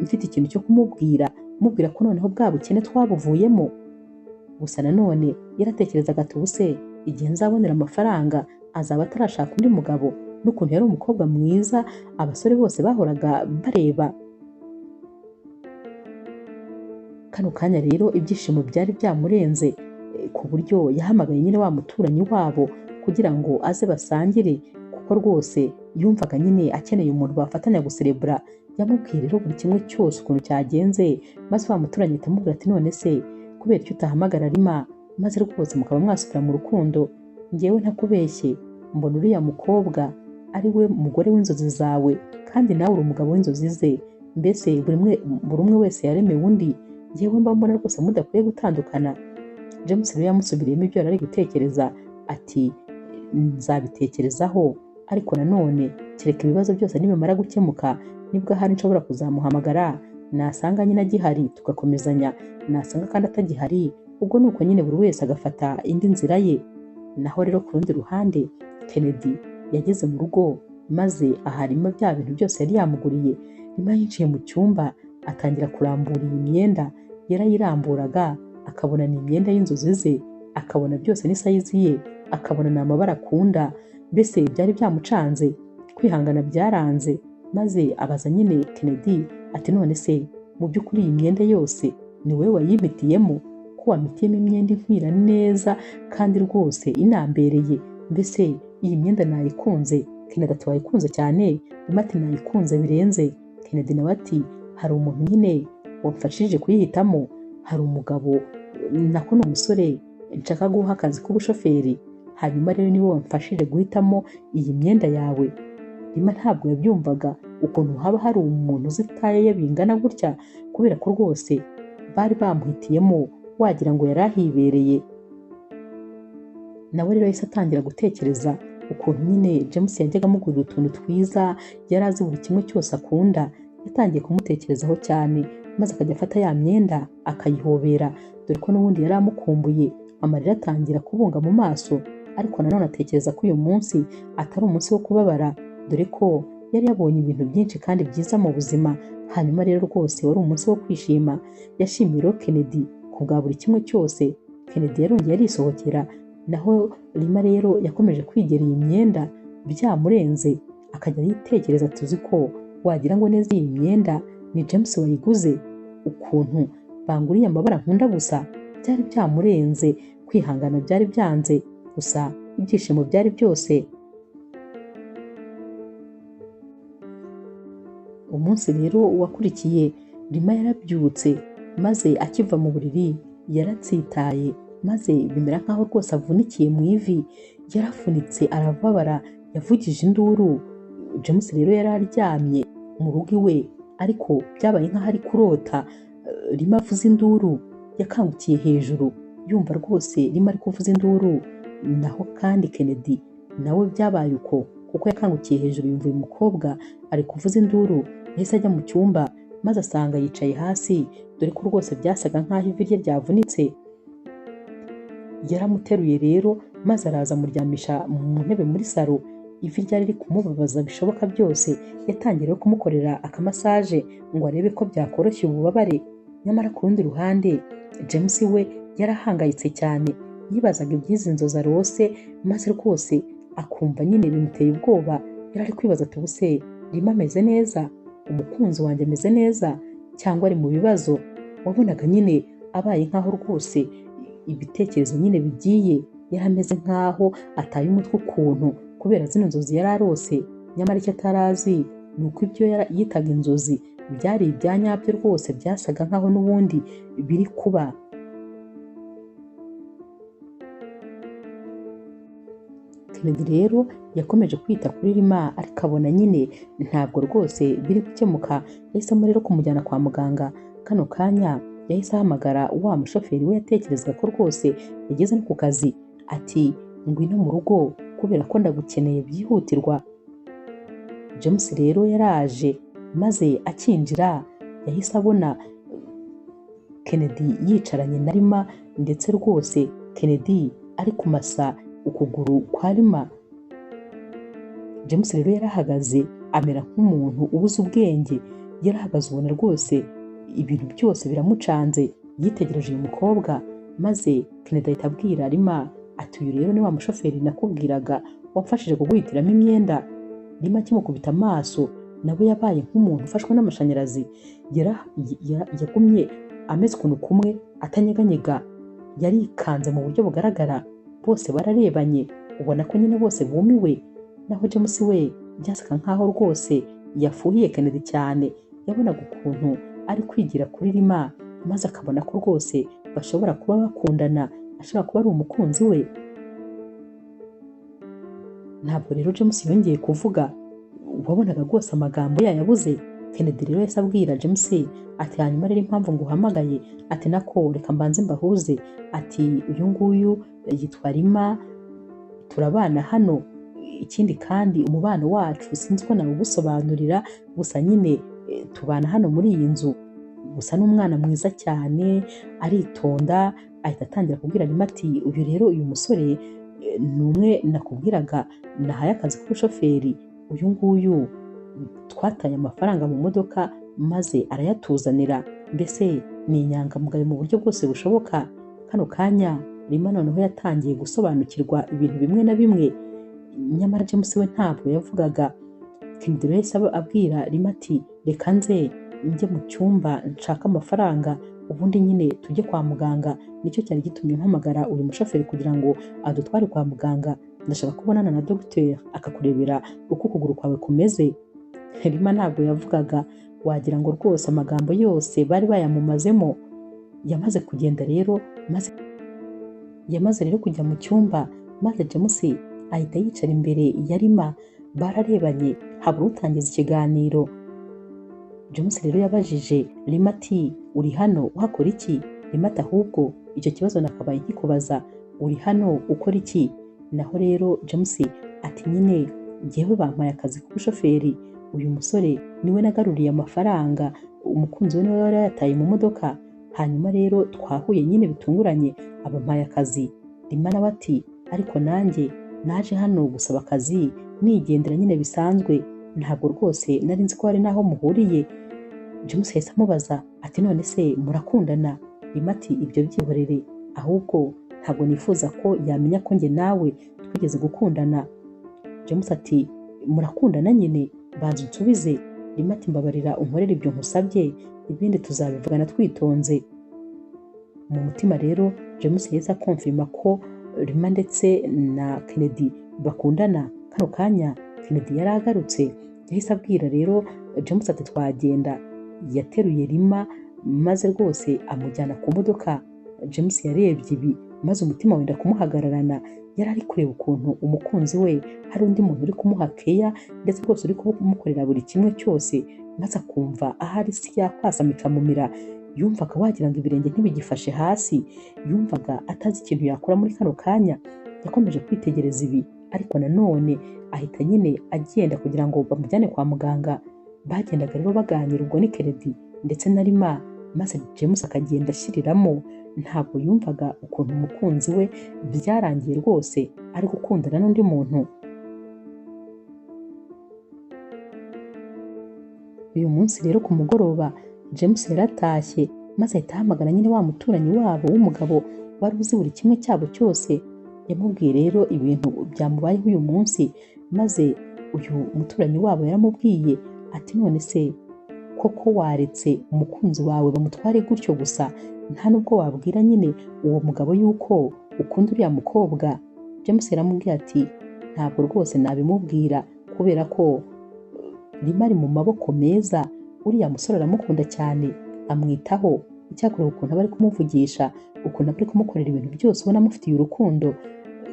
mfite ikintu cyo kumubwira, mubwira ko noneho bwa bukene twabuvuyemo. Gusa nanone yaratekerezaga ati ubuse igihe nzabonera amafaranga azaba atarashaka undi mugabo, n'ukuntu yari umukobwa mwiza abasore bose bahoraga bareba. Kano kanya rero ibyishimo byari byamurenze ku buryo yahamagaye nyine wa muturanyi wabo kugira ngo aze basangire, kuko rwose yumvaga nyine akeneye umuntu bafatanya guserebura. Yamubwiye rero buri kimwe cyose ukuntu cyagenze, maze wa muturanyi atamubwira ati none se kubera icyo utahamagara Rima maze rwose mukaba mwasubira mu rukundo? Ngewe ntakubeshye, mbona uriya mukobwa ari we mugore w'inzozi zawe kandi nawe uri umugabo w'inzozi ze. Mbese buri umwe wese yaremewe undi, ngewe mba mbona rwose mudakwiye gutandukana. James rero yamusubiriyemo ibyo yari ari gutekereza ati nzabitekerezaho, ariko nanone kereka ibibazo byose nibimara gukemuka nibwo ahari nshobora kuzamuhamagara, nasanga nyine agihari tugakomezanya, nasanga kandi atagihari ubwo nuko nyine buri wese agafata indi nzira ye. Naho rero ku rundi ruhande Kennedy yageze mu rugo maze aharimo bya bintu byose yari yamuguriye. Rima yinjiye mu cyumba atangira kurambura iyi myenda. Yarayiramburaga akabona ni imyenda y'inzozi ze, akabona byose ni size ye, akabona ni amabara akunda. Mbese byari byamucanze, kwihangana byaranze, maze abaza nyine Kennedy ati none se mu by'ukuri iyi myenda yose ni wowe wayimitiyemo? Ko wamitiyemo imyenda inkwira neza kandi rwose inambereye, mbese iyi myenda nayikunze? Kennedy ati wayikunze cyane? Rima ati nayikunze birenze. Kennedy nawe ati hari umuntu nyine wamfashije kuyihitamo, hari umugabo nako ni umusore nshaka guha akazi k'ubushoferi, hanyuma rero niwe wamfashije guhitamo iyi myenda yawe. Rima ntabwo yabyumvaga ukuntu haba hari umuntu uzitaye bingana gutya, kubera ko rwose bari bamuhitiyemo wagira ngo yari ahibereye. Nawe rero yahise atangira gutekereza ukuntu nyine James yajyaga amugurira utuntu twiza, yari azi buri kimwe cyose akunda. yatangiye kumutekerezaho cyane maze akajya afata ya myenda akayihobera, dore ko n'ubundi yari amukumbuye. Amarira atangira kubunga mu maso, ariko nanone atekereza ko uyu munsi atari umunsi wo kubabara, dore ko yari yabonye ibintu byinshi kandi byiza mu buzima. Hanyuma rero rwose wari umunsi wo kwishima. Yashimiye rero Kennedy ku bwa buri kimwe cyose. Kennedy yarongeye arisohokera, naho Rima rero yakomeje kwigera iyi myenda byamurenze, akajya yitekereza tuzi ko wagira ngo neza iyi myenda ni James wayiguze. Ukuntu banguriye amabara nkunda gusa byari byamurenze, kwihangana byari byanze, gusa ibyishimo byari byose. Umunsi rero wakurikiye, Rima yarabyutse maze akiva mu buriri yaratsitaye, maze bimera nkaho rwose avunikiye mu ivi. Yarafunitse arababara, yavugije induru. James rero yari aryamye mu rugo iwe, ariko byabaye nkaho ari kurota. Rima avuza induru, yakangukiye hejuru yumva rwose Rima ari kuvuza induru. Naho kandi Kennedy nawe byabaye uko, kuko yakangukiye hejuru yumva uyu mukobwa ari kuvuza induru. Yahise ajya mu cyumba maze asanga yicaye hasi, dore ko rwose byasaga nkaho ivi rye ryavunitse. Yaramuteruye rero maze araza amuryamisha mu ntebe muri salo. Ivi ryari riri kumubabaza bishoboka byose. Yatangiye rero kumukorera akamasaje ngo arebe ko byakoroshya ububabare. Nyamara ku rundi ruhande James we yarahangayitse cyane, yibazaga iby'izi nzozi arose, maze rwose akumva nyine bimuteye ubwoba. Yari ari kwibaza ati ubuse Rima ameze neza, umukunzi wanjye ameze neza, cyangwa ari mu bibazo? Wabonaga nyine abaye nkaho rwose ibitekerezo nyine bigiye, yari ameze nkaho ataye umutwe ukuntu kubera zino nzozi yari arose. Nyamara icyo atari azi ni uko ibyo yitaga inzozi byari ibya nyabyo rwose, byasaga nkaho n'ubundi biri kuba. Kennedy rero yakomeje kwita kuri Rima, ariko abona nyine ntabwo rwose biri gukemuka. Yahisemo rero kumujyana kwa muganga. Kano kanya yahise ahamagara wa mushoferi we yatekerezaga ko rwose yageze no ku kazi, ati ngwino mu rugo kubera ko ndagukeneye byihutirwa. James rero yaraje, maze akinjira yahise abona Kennedy yicaranye na Rima, ndetse rwose Kennedy ari kumasa ukuguru kwa Rima. James rero yarahagaze amera nk'umuntu ubuze ubwenge. Yarahagaze ubona rwose ibintu byose biramucanze. Yitegereje uyu mukobwa, maze Kennedy ahita abwira Rima ati uyu rero ni wa mushoferi nakubwiraga wamfashije kuguhitiramo imyenda. Rima akimukubita amaso nawe yabaye nk'umuntu ufashwe n'amashanyarazi. Yagumye ameze ukuntu kumwe atanyeganyega, yarikanze mu buryo bugaragara. Bose bararebanye ubona ko nyine bose bumiwe. Naho James we byasaga nkaho rwose yafuhiye Kennedy cyane. Yabonaga ukuntu ari kwigira kuri Rima, maze akabona ko rwose bashobora kuba bakundana, ashobora kuba ari umukunzi we. Ntabwo rero James yongeye kuvuga, wabonaga rwose amagambo yayabuze. Kennedy rero yahise abwira James ati hanyuma rero impamvu nguhamagaye, ati nako reka mbanze mbahuze, ati uyu nguyu yitwa Rima, turabana hano. Ikindi kandi umubano wacu sinzi ko nawugusobanurira, gusa nyine tubana hano muri iyi nzu. Gusa n'umwana mwiza cyane, aritonda. Ahita atangira kubwira Rima ati uyu rero uyu musore ni umwe nakubwiraga nahaye akazi k'ubushoferi. Uyu nguyu twataye amafaranga mu modoka maze arayatuzanira, mbese ni inyangamugayo mu buryo bwose bushoboka. Kano kanya Rima noneho yatangiye gusobanukirwa ibintu bimwe na bimwe, nyamara James we ntabwo yavugaga. Kennedy yahise abwira Rima ati reka nze njye mu cyumba nshaka amafaranga, ubundi nyine tujye kwa muganga. Nicyo cyari gitumye mpamagara uyu mushoferi kugira ngo adutware kwa muganga. Ndashaka kubonana na dogiteri akakurebera uko ukuguru kwawe kumeze. Rima ntabwo yavugaga, wagira ngo rwose amagambo yose bari bayamumazemo. Yamaze kugenda rero, yamaze rero kujya mu cyumba, maze James ahita yicara imbere ya Rima. Bararebanye habura utangiza ikiganiro. James rero yabajije Rima ati uri hano uhakora iki? Rima ati ahubwo icyo kibazo nakabaye nkikubaza, uri hano ukora iki? Naho rero James ati nyine njyewe bampaye akazi k'ubushoferi, uyu musore niwe nagaruriye amafaranga, umukunzi we niwe yari yataye mu modoka, hanyuma rero twahuye nyine bitunguranye abampaye akazi. Rima nawe ati ariko nanjye naje hano gusaba akazi nigendera nyine bisanzwe, ntabwo rwose nari nzi ko hari n'aho muhuriye. James yahise amubaza ati none se murakundana? Rima ati ibyo byihorere, ahubwo ntabwo nifuza ko yamenya ko njye nawe twigeze gukundana. James ati murakundana nyine, banza unsubize. Rima ati mbabarira unkorere ibyo nkusabye, ibindi tuzabivugana twitonze. Mu mutima rero James yahise akonfirma ko Rima ndetse na Kennedy bakundana. Kano kanya Kennedy yari agarutse, yahise abwira rero James ati twagenda. Yateruye Rima maze rwose amujyana ku modoka. James yarebye ibi maze umutima wenda kumuhagararana, yari ari kureba ukuntu umukunzi we hari undi muntu uri kumuha keya ndetse rwose uri kumukorera buri kimwe cyose, maze akumva ahari isi yakwasama ikamumira. Yumvaga wagira ngo ibirenge ntibigifashe hasi, yumvaga atazi ikintu yakora muri kano kanya. Yakomeje kwitegereza ibi ariko nanone ahita nyine agenda kugira ngo bamujyane kwa muganga. Bagendaga rero baganira, ubwo ni Kennedy ndetse na Rima, maze James akagenda ashyiriramo. Ntabwo yumvaga ukuntu umukunzi we byarangiye rwose ari gukundana n'undi muntu. Uyu munsi rero ku mugoroba James yaratashye maze ahita ahamagara nyine wa muturanyi wabo w'umugabo wari uzi buri kimwe cyabo cyose. Yamubwiye rero ibintu byamubayeho uyu munsi, maze uyu muturanyi wabo yaramubwiye ati none se koko waretse umukunzi wawe bamutware gutyo gusa, nta nubwo wabwira nyine uwo mugabo yuko ukunda uriya mukobwa? James yaramubwiye ati ntabwo rwose nabimubwira kubera ko Rima ari mu maboko meza, uriya musore aramukunda cyane, amwitaho, icyakora ukuntu aba ari kumuvugisha, ukuntu aba ari kumukorera ibintu byose ubona amufitiye urukundo,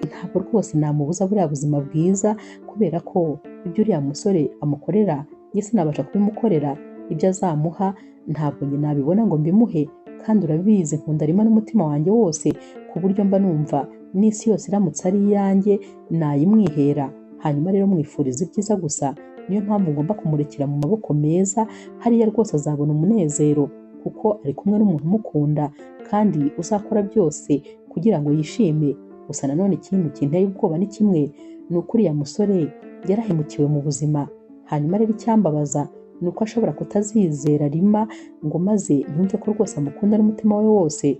ntabwo rwose namubuza buriya buzima bwiza kubera ko ibyo uriya musore amukorera njye sinabasha kubimukorera. Ibyo azamuha ntabwo njye nabibona ngo mbimuhe, kandi urabizi nkunda Rima n'umutima wanjye wose ku buryo mba numva n'isi yose iramutse ari iyanjye nayimwihera. Hanyuma rero mwifuriza ibyiza gusa, niyo mpamvu ngomba kumurekera mu maboko meza, hariya rwose azabona umunezero kuko ari kumwe n'umuntu umukunda kandi uzakora byose kugira ngo yishime. Gusa nanone ikintu kinteye ubwoba ni kimwe, ni uko uriya musore yarahemukiwe mu buzima. Hanyuma rero icyambabaza ni uko ashobora kutazizera Rima ngo maze yumve ko rwose amukunda n'umutima we wose.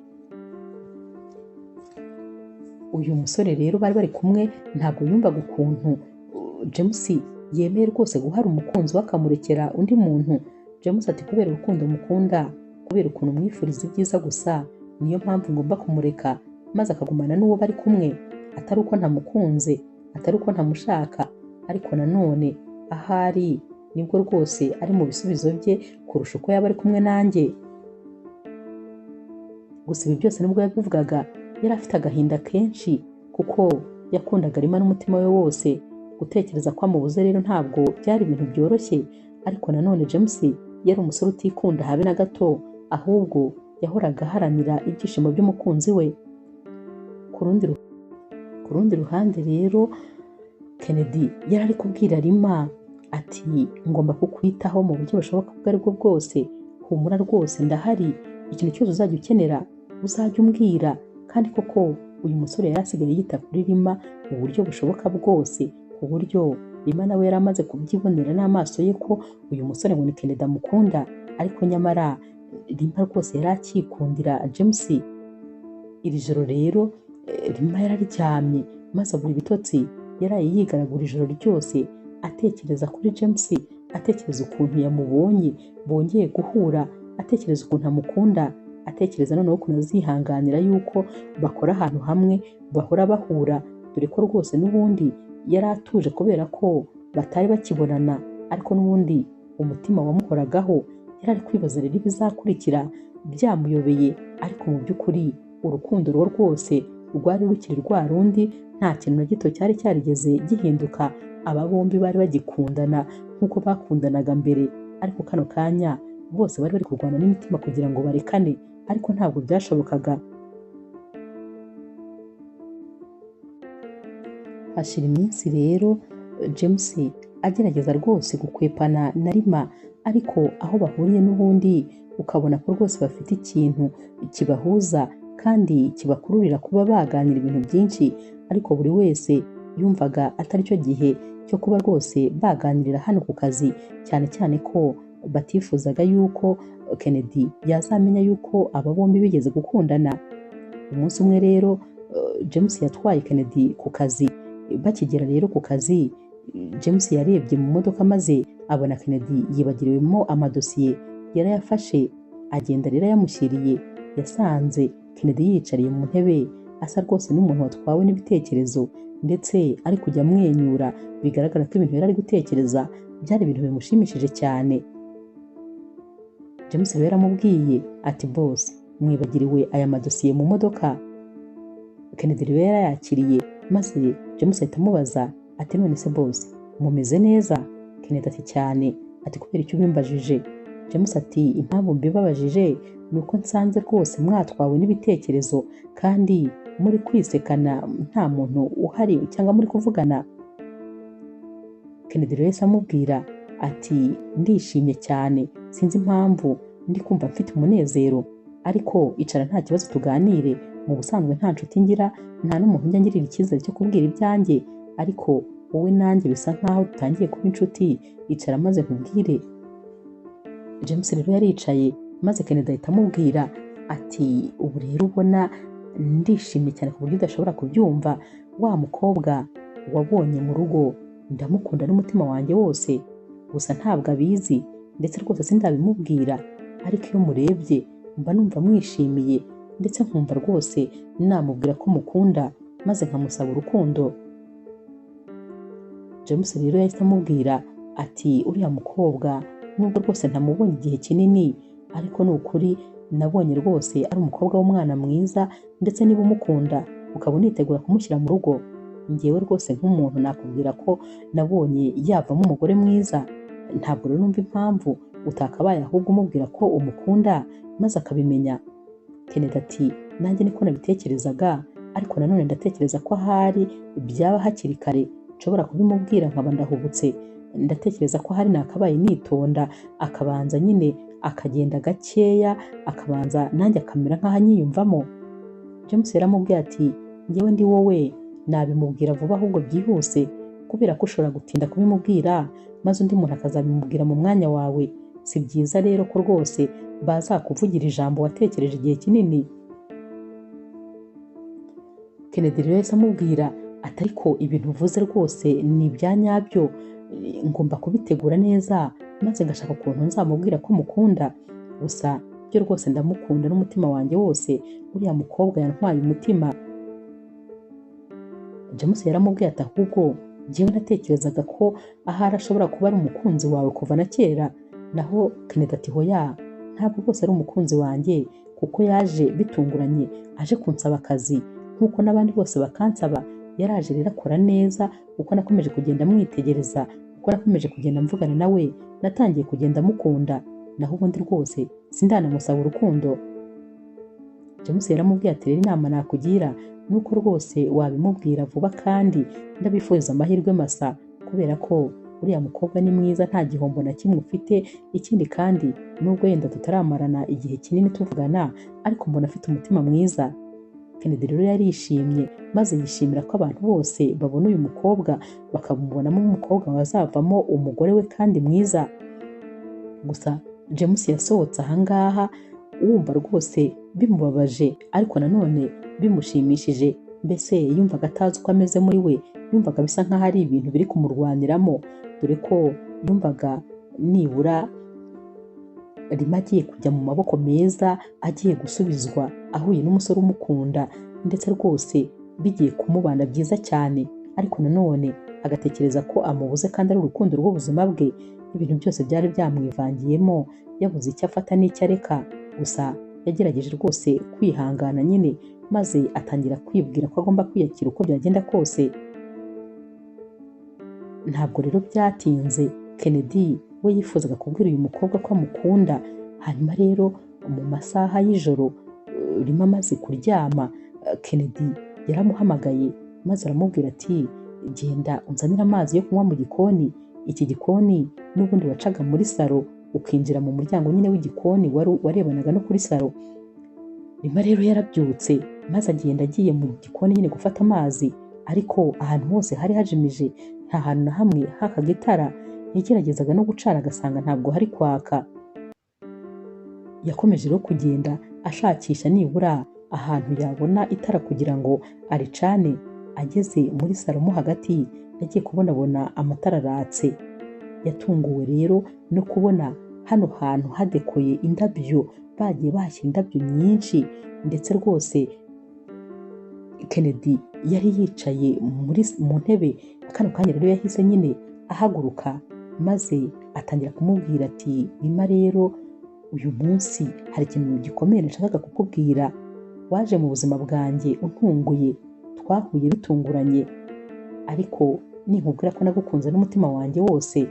Uyu musore rero bari bari kumwe ntabwo yumvaga ukuntu James yemeye rwose guhara umukunzi we akamurekera undi muntu. James ati kubera urukundo mukunda, kubera ukuntu mwifuriza ibyiza gusa, niyo mpamvu ngomba kumureka maze akagumana n'uwo bari kumwe, atari uko ntamukunze, atari uko ntamushaka, ariko nanone ahari nibwo rwose ari mu bisubizo bye kurusha uko yaba ari kumwe nanjye. Gusa ibi byose nubwo yabivugaga yari afite agahinda kenshi kuko yakundaga Rima n'umutima we wose. Gutekereza ko amubuze rero ntabwo byari ibintu byoroshye, ariko nanone James yari umusore utikunda habe na gato, ahubwo yahoraga aharanira ibyishimo by'umukunzi we. Ku rundi ruhande rero Kennedy yari ari kubwira Rima ati ngomba kukwitaho mu buryo bushoboka ubwo ari bwo bwose, humura rwose ndahari, ikintu cyose uzajya ukenera uzajya umbwira. Kandi koko uyu musore yari asigaye yita kuri Rima mu buryo bushoboka bwose, ku buryo Rima nawe yari amaze kubyibonera n'amaso ye ko uyu musore ngo ni Kennedy amukunda, ariko nyamara Rima rwose yari akikundira James. Iri joro rero Rima yararyamye maze abura ibitotsi, yaraye yigaragura ijoro ryose atekereza kuri James, atekereza ukuntu yamubonye bongeye guhura, atekereza ukuntu amukunda, atekereza noneho ukuntu azihanganira yuko bakora ahantu hamwe bahora bahura, dore ko rwose n'ubundi yari atuje kubera ko batari bakibonana, ariko n'ubundi umutima wamuhoragaho. Yari ari kwibaza rero ibizakurikira, byamuyobeye, ariko mu by'ukuri urukundo rwo rwose rwari rukiri rwa rundi, nta kintu na gito cyari cyarigeze gihinduka. Aba bombi bari bagikundana nk'uko bakundanaga mbere, ariko kano kanya bose bari bari kurwana n'imitima kugira ngo barekane, ariko ntabwo byashobokaga. Hashira iminsi rero James agerageza rwose gukwepana na Rima, ariko aho bahuriye n'ubundi ukabona ko rwose bafite ikintu kibahuza kandi kibakururira kuba baganira ibintu byinshi, ariko buri wese yumvaga atari cyo gihe cyo kuba rwose baganirira hano ku kazi, cyane cyane ko batifuzaga yuko Kennedy yazamenya yuko aba bombi bigeze gukundana. Umunsi umwe rero James yatwaye Kennedy ku kazi. Bakigera rero ku kazi, James yarebye mu modoka maze abona Kennedy yibagiriwemo amadosiye yarayafashe, agenda rero yamushyiriye. Yasanze Kennedy yiyicariye mu ntebe asa rwose n'umuntu watwawe n'ibitekerezo, ndetse ari kujya amwenyura, bigaragara ko ibintu yari ari gutekereza byari ibintu bimushimishije cyane. James rero yaramubwiye ati boss, mwibagiriwe aya madosiye mu modoka. Kennedy rero yarayakiriye maze James ahita amubaza ati none se boss mumeze neza? Kennedy ati cyane. Ati kubera icyo ubimbajije? James ati impamvu mbibabajije ni uko nsanze rwose mwatwawe n'ibitekerezo kandi muri kwisekana nta muntu uhari cyangwa muri kuvugana. Kennedy rero yahise amubwira ati ndishimye cyane, sinzi impamvu ndi kumva mfite umunezero, ariko icara nta kibazo tuganire. Mu busanzwe nta nshuti ngira, nta n'umuntu njya ngirira icyizere cyo kubwira ibyanjye, ariko wowe nanjye bisa nkaho dutangiye kuba inshuti, icara maze nkubwire. James rero yaricaye maze Kennedy ahita amubwira ati ubu rero ubona ndishimye cyane ku buryo udashobora kubyumva. Wa mukobwa wabonye mu rugo ndamukunda n'umutima wanjye wose, gusa ntabwo abizi ndetse rwose sindabimubwira, ariko iyo murebye mba numva mwishimiye ndetse nkumva rwose namubwira ko mukunda maze nkamusaba urukundo. James rero yahise amubwira ati uriya mukobwa nubwo rwose ntamubonye igihe kinini, ariko ni ukuri nabonye rwose ari umukobwa w'umwana mwiza, ndetse niba umukunda ukaba unitegura kumushyira mu rugo, ngewe rwose nk'umuntu nakubwira ko nabonye yavamo umugore mwiza. Ntabwo rero numva impamvu utakabaye ahubwo umubwira ko umukunda maze akabimenya. Kennedy ati nanjye niko nabitekerezaga, ariko nanone ndatekereza ko ahari byaba hakiri kare, nshobora kubimubwira nkaba ndahubutse. Ndatekereza ko hari nakabaye nitonda, akabanza nyine akagenda gakeya, akabanza nanjye akamera nk'aho anyiyumvamo. James yaramubwiye ati ngewe ndi wowe nabimubwira vuba ahubwo byihuse, kubera ko ushobora gutinda kubimubwira maze undi muntu akazabimubwira mu mwanya wawe. Si byiza rero ko rwose bazakuvugira ijambo watekereje igihe kinini. Kennedy rero yahise amubwira ati ariko ibintu uvuze rwose ni ibya nyabyo, ngomba kubitegura neza maze ngashaka ukuntu nzamubwira ko mukunda. Gusa byo rwose ndamukunda n'umutima wanjye wose, uriya mukobwa yantwaye umutima. James yaramubwiye ati ahubwo njyewe natekerezaga ko ahari ashobora kuba ari umukunzi wawe kuva na kera. Naho Kennedy ati hoya, ntabwo rwose ari umukunzi wanjye, kuko yaje bitunguranye, aje kunsaba akazi nk'uko n'abandi bose bakansaba. Yaraje rero akora neza, uko nakomeje kugenda mwitegereza, uko nakomeje kugenda mvugana nawe, natangiye kugenda mukunda. Naho ubundi rwose sindanamusaba urukundo. James yaramubwiye ati rero inama nakugira nuko rwose wabimubwira vuba, kandi ndabifuriza amahirwe masa, kubera ko uriya mukobwa ni mwiza, nta gihombo na kimwe ufite. Ikindi kandi nubwo yenda tutaramarana igihe kinini tuvugana, ariko mbona afite umutima mwiza. Kennedy rero yarishimye maze yishimira ko abantu bose babona uyu mukobwa bakamubonamo umukobwa wazavamo umugore we kandi mwiza. Gusa James yasohotse ahangaha wumva rwose bimubabaje, ariko nanone bimushimishije. Mbese yumvaga atazi uko ameze muri we, yumvaga bisa nk'aho ari ibintu biri kumurwaniramo, dore ko yumvaga nibura Rima agiye kujya mu maboko meza, agiye gusubizwa, ahuye n'umusore umukunda, ndetse rwose bigiye kumubana byiza cyane. Ariko nanone agatekereza ko amubuze kandi ari urukundo rw'ubuzima bwe. Ibintu byose byari byamwivangiyemo, yabuze icyo afata n'icyo areka. Gusa yagerageje rwose kwihangana nyine, maze atangira kwibwira ko agomba kwiyakira uko byagenda kose. Ntabwo rero byatinze, Kennedy we yifuzaga kubwira uyu mukobwa ko amukunda. Hanyuma rero mu masaha y'ijoro Rima amaze kuryama, Kennedy yaramuhamagaye maze aramubwira ati genda unzanire amazi yo kunywa mu gikoni. iki gikoni n'ubundi wacaga muri salo ukinjira mu muryango nyine w'igikoni warebanaga no kuri salo. Rima rero yarabyutse maze agiye mu gikoni nyine gufata amazi, ariko ahantu hose hari hajimije, nta hantu na hamwe hakaga itara. Yageragezaga no gucana agasanga ntabwo hari kwaka. Yakomeje rero kugenda ashakisha nibura ahantu yabona itara kugira ngo aricane. Ageze muri salo mo hagati yagiye kubonabona amatara aratse. Yatunguwe rero no kubona hano hantu hadekoye indabyo, bagiye bahashyira indabyo nyinshi, ndetse rwose Kennedy yari yicaye mu ntebe. Kano kanya rero yahise nyine ahaguruka maze atangira kumubwira ati Rima rero uyu munsi hari ikintu gikomeye nashakaga kukubwira. Waje mu buzima bwanjye untunguye, twahuye bitunguranye, ariko ninkubwira ko nagukunze n'umutima wanjye wose,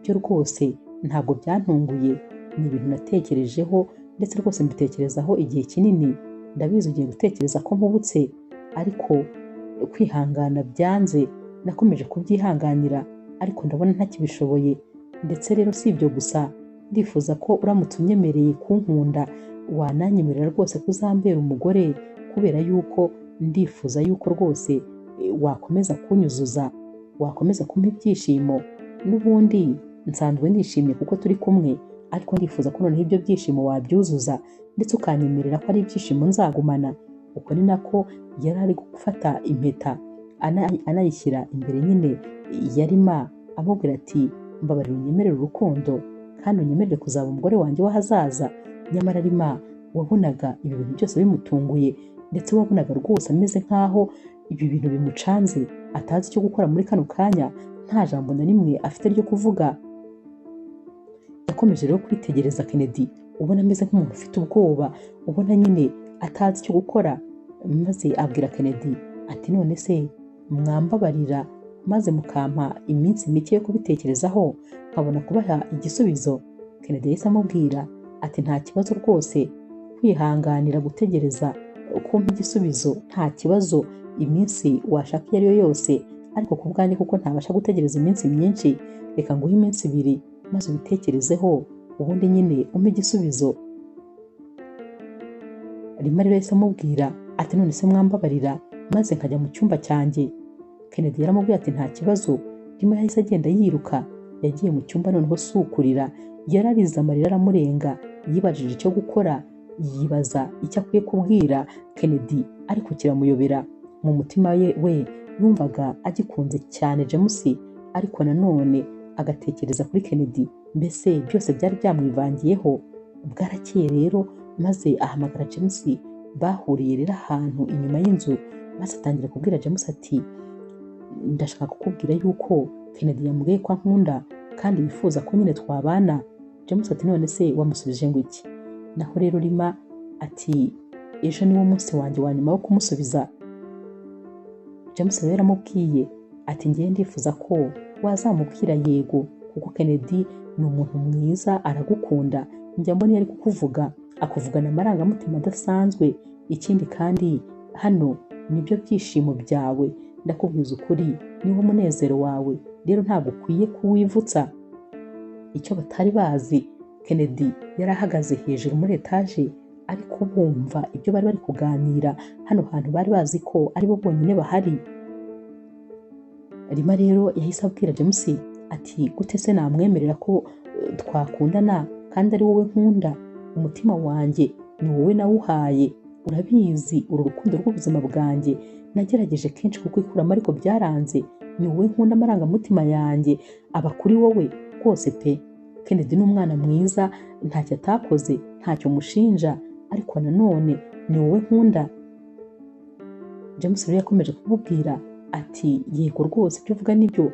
byo rwose ntabwo byantunguye. Ni ibintu natekerejeho, ndetse rwose mbitekerezaho igihe kinini. Ndabizi ugiye gutekereza ko mpubutse, ariko kwihangana byanze. Nakomeje kubyihanganira, ariko ndabona ntakibishoboye. Ndetse rero si ibyo gusa, ndifuza ko uramutse unyemereye kunkunda, wananyemerera rwose ko uzambera umugore, kubera yuko ndifuza yuko rwose wakomeza kunyuzuza, wakomeza kumpa ibyishimo. N'ubundi nsanzwe nishimye kuko turi kumwe, ariko ndifuza ko noneho ibyo byishimo wabyuzuza, ndetse ukanyemerera ko ari ibyishimo nzagumana. Uko ni nako yari ari gufata impeta anayishyira imbere nyine ya Rima, amubwira ati mbabarira unyemerere urukundo, kandi unyemerere kuzaba umugore wanjye w'ahazaza. Nyamara Rima wabonaga ibi bintu byose bimutunguye, ndetse wabonaga rwose ameze nk'aho ibi bintu bimucanze, atazi icyo gukora muri kano kanya, nta jambo na rimwe afite ryo kuvuga. Yakomeje rero kwitegereza Kennedy, ubona ameze nk'umuntu ufite ubwoba, ubona nyine atazi icyo gukora. Maze abwira Kennedy ati none se mwambabarira maze mukampa iminsi mike yo kubitekerezaho nkabona kubaha igisubizo. Kennedy yahise amubwira ati nta kibazo rwose, kwihanganira gutegereza kumpa igisubizo nta kibazo. Iminsi washaka iyo ari yo yose, ariko ku bwanjye kuko ntabasha gutegereza iminsi myinshi, reka nguhe iminsi 2 maze ubitekerezeho, ubundi nyine umpe igisubizo. Rima rero yahise amubwira ati none se mwambabarira maze nkajya mu cyumba cyanjye. Kennedy yaramubwiye ati nta kibazo. Rima yahise agenda yiruka, yagiye mu cyumba noneho sukurira. Yararize amarira aramurenga, yibajije icyo gukora, yibaza icyo akwiye kubwira Kennedy, ariko kiramuyobera. Mu mutima we yumvaga agikunze cyane James, ariko nanone agatekereza kuri Kennedy. Mbese byose byari byamwivangiyeho. Bwarakeye rero maze ahamagara James. Bahuriye rero ahantu inyuma y'inzu, maze atangira kubwira James ati ndashaka kukubwira yuko Kennedy yambwiye ko ankunda kandi yifuza ko nyine twabana. James ati none se wamusubije ngo iki? Naho rero Rima ati ejo niwo munsi wanjye wa nyuma wo kumusubiza. James rero yaramubwiye ati ngiye ndifuza ko wazamubwira yego, kuko Kennedy ni umuntu mwiza, aragukunda. Njya mbona yari kukuvuga, akuvugana amarangamutima adasanzwe. Ikindi kandi hano nibyo byishimo byawe, ndakubwiza ukuri, niwo munezero wawe, rero ntabwo ukwiye kuwivutsa. Icyo batari bazi, Kennedy yari ahagaze hejuru muri etaje, ariko bumva ibyo bari kuganira hano hantu. Bari bazi ko aribo bonyine bahari. Rima rero yahise abwira James ati gute se namwemerera ko twakundana kandi ari wowe nkunda? Umutima wanjye ni wowe nawuhaye, urabizi uru rukundo rw'ubuzima bwanjye nagerageje kenshi kukwikuramo, ariko byaranze. Ni wowe nkunda, amarangamutima yanjye aba kuri wowe rwose pe. Kennedy ni umwana mwiza, ntacyo atakoze, ntacyo mushinja, ariko nanone ni wowe nkunda. James rero yakomeje kumubwira ati yego rwose ibyo uvuga nibyo,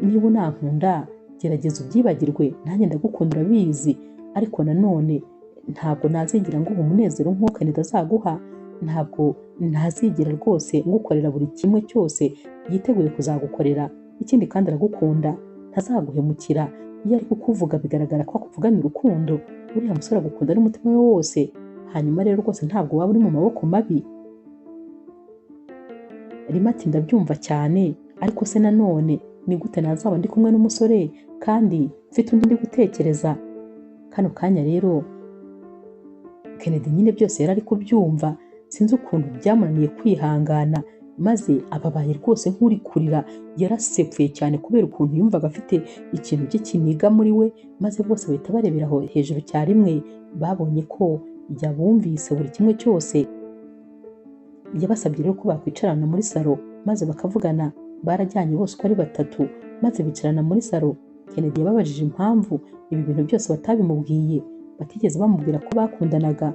niba unankunda gerageza ubyibagirwe, nanjye ndagukunda urabizi, ariko nanone ntabwo nazigera nguha umunezero nk'uko Kennedy azaguha. Ntabwo ntazigera rwose ngukorera buri kimwe cyose yiteguye kuzagukorera. Ikindi kandi aragukunda, ntazaguhemukira. Iyo ari kukuvuga bigaragara ko akuvugana urukundo. Uriya musore agukunda n'umutima we wose. Hanyuma rero rwose ntabwo waba uri mu maboko mabi. Rima ati ndabyumva cyane, ariko se nanone ni gute nazaba ndi kumwe n'umusore kandi mfite undi ndi gutekereza. Kano kanya rero Kennedy nyine byose yari ari kubyumva, sinzi ukuntu byamunaniye kwihangana, maze ababaye rwose nk'uri kurira, yarasepfuye cyane kubera ukuntu yumvaga afite ikintu cy'ikiniga muri we, maze bose bahita barebera aho hejuru icyarimwe, babonye ko yabumvise buri kimwe cyose. Yabasabye rero ko bakwicarana muri salo maze bakavugana. Barajyanye bose uko ari batatu maze bicarana muri salo. Kennedy yababajije impamvu ibi bintu byose batabimubwiye, batigeze bamubwira ko bakundanaga.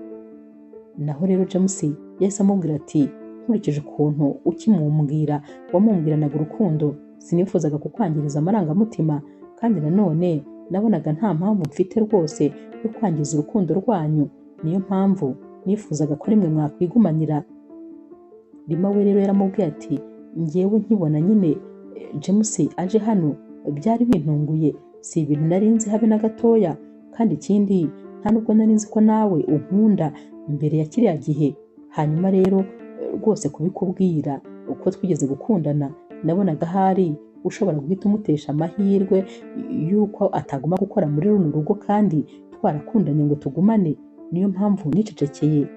Naho rero James yahise amubwira ati, nkurikije ukuntu ukimumbwira wamumbwiranaga urukundo, sinifuzaga kukwangiriza amarangamutima, kandi nanone nabonaga nta mpamvu mfite rwose yo kwangiza urukundo rwanyu, niyo mpamvu nifuzaga ko rimwe mwakwigumanira. Rima we rero yaramubwiye ati, njyewe nkibona nyine James aje hano byari bintunguye, si ibintu nari nzi habe na gatoya, kandi ikindi nta nubwo nari nzi ko nawe unkunda mbere ya kiriya gihe. Hanyuma rero rwose kubikubwira uko twigeze gukundana, nabonaga ahari ushobora guhita umutesha amahirwe y'uko ataguma gukora muri runo rugo kandi twarakundanye ngo tugumane, niyo mpamvu nicecekeye.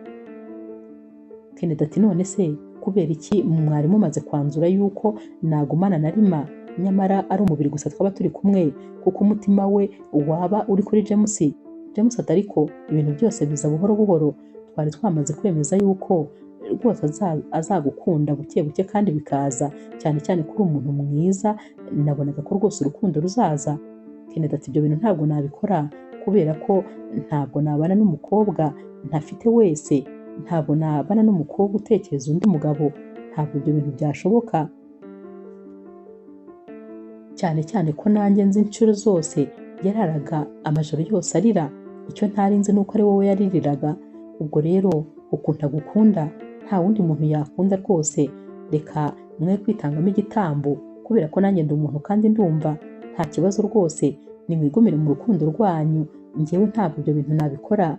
Kennedy ati, none se kubera iki mwari mumaze kwanzura yuko nagumana na Rima nyamara ari umubiri gusa twaba turi kumwe, kuko umutima we waba uri kuri James? James ati, ariko ibintu byose biza buhoro buhoro, twari twamaze kwemeza yuko rwose azagukunda buke buke kandi bikaza, cyane cyane kuri umuntu mwiza, nabonaga ko rwose urukundo ruzaza. Kennedy ati, ibyo bintu ntabwo nabikora kubera ko ntabwo nabana n'umukobwa ntafite wese, ntabwo nabana n'umukobwa utekereza undi mugabo, ntabwo ibyo bintu byashoboka, cyane cyane ko nanjye nzi inshuro zose yararaga amajoro yose arira. Icyo ntari nzi nuko ari wowe yaririraga. Ubwo rero ukuntu agukunda nta wundi muntu yakunda rwose, reka mwe kwitangamo igitambo, kubera ko nanjye ndi umuntu kandi ndumva nta kibazo rwose, nimwigumire mu rukundo rwanyu, njyewe ntabwo ibyo bintu nabikora.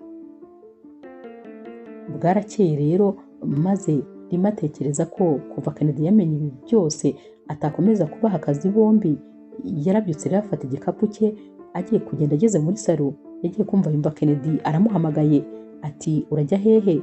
Bwarakeye rero maze Rima atekereza ko kuva Kennedy yamenye ibi byose atakomeza kubaha akazi bombi. Yarabyutse rero afata igikapu cye agiye kugenda. Ageze muri salo yagiye kumva yumva Kennedy aramuhamagaye ati, urajya hehe?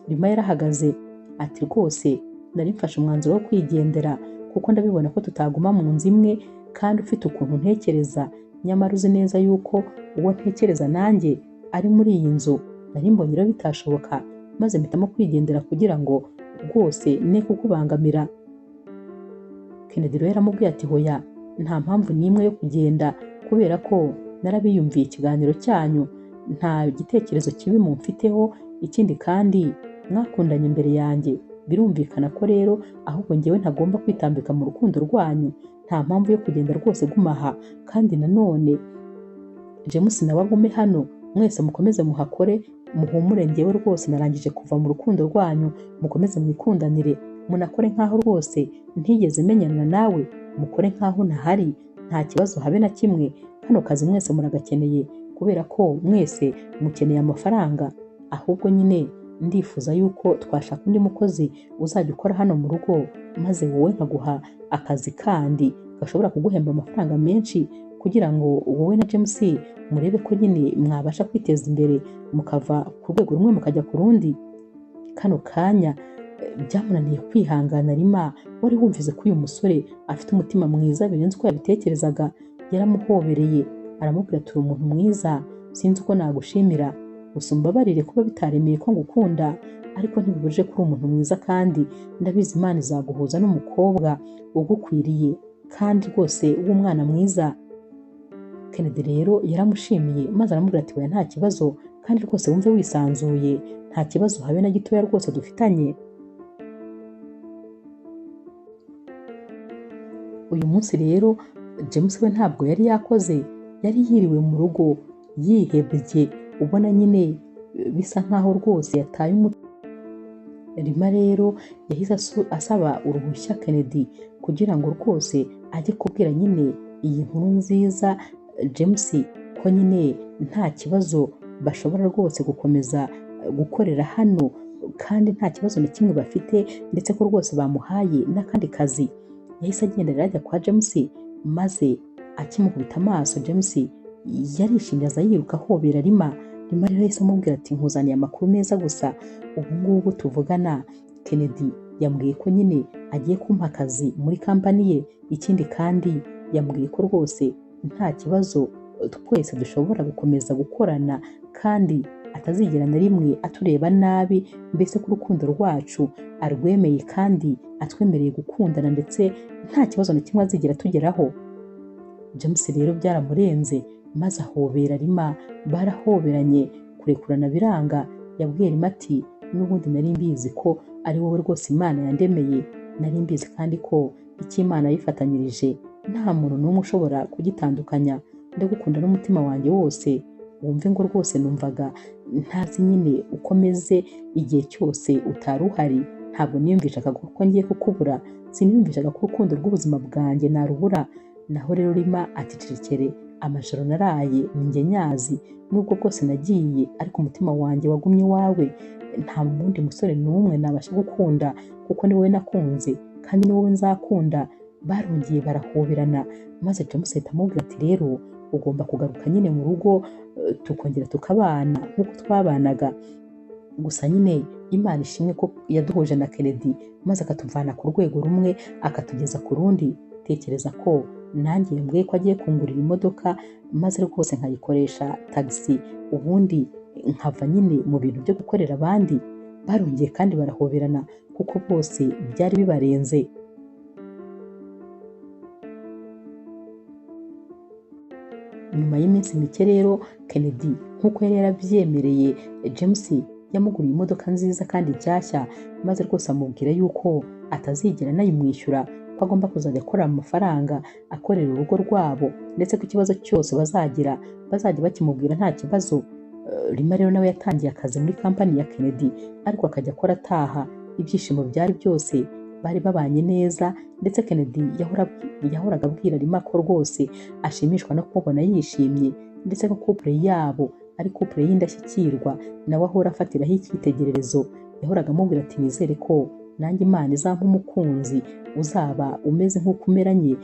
Rima yarahagaze ati, rwose nari mfashe umwanzuro wo kwigendera kuko ndabibona ko tutaguma mu nzu imwe, kandi ufite ukuntu ntekereza, nyamara uzi neza yuko uwo ntekereza nanjye ari muri iyi nzu. Nari mbonye rero bitashoboka maze mpitamo kwigendera kugira ngo rwose ne kukubangamira. Kennedy rero yaramubwiye ati, hoya, nta mpamvu n'imwe yo kugenda, kubera ko narabiyumviye ikiganiro cyanyu, nta gitekerezo kibi mumfiteho, ikindi kandi mwakundanye imbere yanjye, birumvikana ko rero ahubwo njyewe ntagomba kwitambika mu rukundo rwanyu, nta mpamvu yo kugenda rwose gumaha, kandi nanone James nawe agume hano, mwese mukomeze muhakore, muhumure, njyewe rwose narangije kuva mu rukundo rwanyu, mukomeze mwikundanire, munakore nkaho rwose ntigeze menyana nawe, mukore nkaho ntahari, nta kibazo habe na kimwe. Hano kazi mwese muragakeneye kubera ko mwese mukeneye amafaranga, ahubwo nyine ndifuza yuko twashaka undi mukozi uzajya ukora hano mu rugo, maze wowe nkaguha akazi kandi gashobora kuguhemba amafaranga menshi, kugira ngo wowe na James murebe ko nyine mwabasha kwiteza imbere, mukava ku rwego rumwe mukajya ku rundi. Kano kanya byamunaniye kwihangana. Rima wari wumvise ko uyu musore afite umutima mwiza birenze uko yabitekerezaga. Yaramuhobereye aramubwira ati, uri umuntu mwiza, sinzi uko nagushimira, gusa umbabarire kuba bitaremeye ko ngukunda, ariko ntibibujije ko uri umuntu mwiza, kandi ndabizi Imana izaguhuza n'umukobwa ugukwiriye kandi rwose w'umwana mwiza. Kennedy rero yaramushimiye maze aramubwira ati, oya, nta kibazo, kandi rwose wumve wisanzuye, nta kibazo habe na gitoya rwose dufitanye. Uyu munsi rero James we ntabwo yari yakoze, yari yiriwe mu rugo yihebye, ubona nyine bisa nkaho rwose yataye umutwe. Rima rero yahise asaba uruhushya Kennedy kugira ngo rwose ajye kubwira nyine iyi nkuru nziza James ko nyine nta kibazo bashobora rwose gukomeza gukorera hano, kandi nta kibazo na kimwe bafite, ndetse ko rwose bamuhaye n'akandi kazi. Yahise agenda rero ajya kwa James maze akimukubita amaso James yarishimye aza yiruka ahobera Rima rero yahise amubwira ati nkuzaniye amakuru meza gusa ubu ngubu tuvugana Kennedy yambwiye ko nyine agiye kumpa akazi muri kampani ye, ikindi kandi yambwiye ko rwose nta kibazo twese dushobora gukomeza gukorana kandi atazigera na rimwe atureba nabi, mbese ko urukundo rwacu arwemeye kandi atwemereye gukundana ndetse nta kibazo na kimwe azigera tugeraho. James rero byaramurenze maze ahobera Rima, barahoberanye kurekurana biranga. Yabwiye Rima ati n'ubundi nari mbizi ko ari wowe rwose Imana yandemeye, nari mbizi kandi ko icyo Imana yifatanyirije nta muntu n'umwe ushobora kugitandukanya, ndagukunda n'umutima wanjye wose, wumve ngo rwose numvaga ntazi nyine uko meze igihe cyose utari uhari, ntabwo niyumvishaga ko ngiye kukubura, siniyumvishaga ko urukundo rw'ubuzima bwanjye narubura. Naho rero Rima ati cecekere, amajoro naraye ni njye nyazi, nubwo bwose nagiye ariko umutima wanjye wagumye iwawe, nta wundi musore n'umwe nabasha gukunda kuko ni wowe nakunze kandi ni wowe nzakunda. Barongeye barahoberana maze James ahita amubwira ati rero ugomba kugaruka nyine mu rugo tukongera tukabana nk'uko twabanaga, gusa nyine Imana ishimwe ko yaduhuje na Kennedy maze akatuvana ku rwego rumwe akatugeza ku rundi. Tekereza ko nanjye yambwiye ko agiye kungurira imodoka maze rwose nkayikoresha taxi, ubundi nkava nyine mu bintu byo gukorera abandi. Barongeye kandi barahoberana kuko bose byari bibarenze. Nyuma y'iminsi mike rero Kennedy nk'uko yari yarabyemereye James yamuguriye imodoka nziza kandi nshyashya, maze rwose amubwira yuko atazigera anayimwishyura, ko agomba kuzajya akora amafaranga akorera urugo rwabo ndetse ko ikibazo cyose bazajya bakimubwira nta kibazo. Rima rero nawe yatangiye akazi muri kampani ya Kennedy ariko akajya akora ataha. Ibyishimo byari byose, bari babanye neza ndetse Kennedy yahoraga abwira Rima ko rwose ashimishwa no kumubona yishimye ndetse ko couple yabo ari couple y'indashyikirwa, nawe ahora afatiraho icyitegererezo. Yahoraga amubwira ati nizere ko nanjye Imana izampa umukunzi uzaba umeze nk'uko umeranye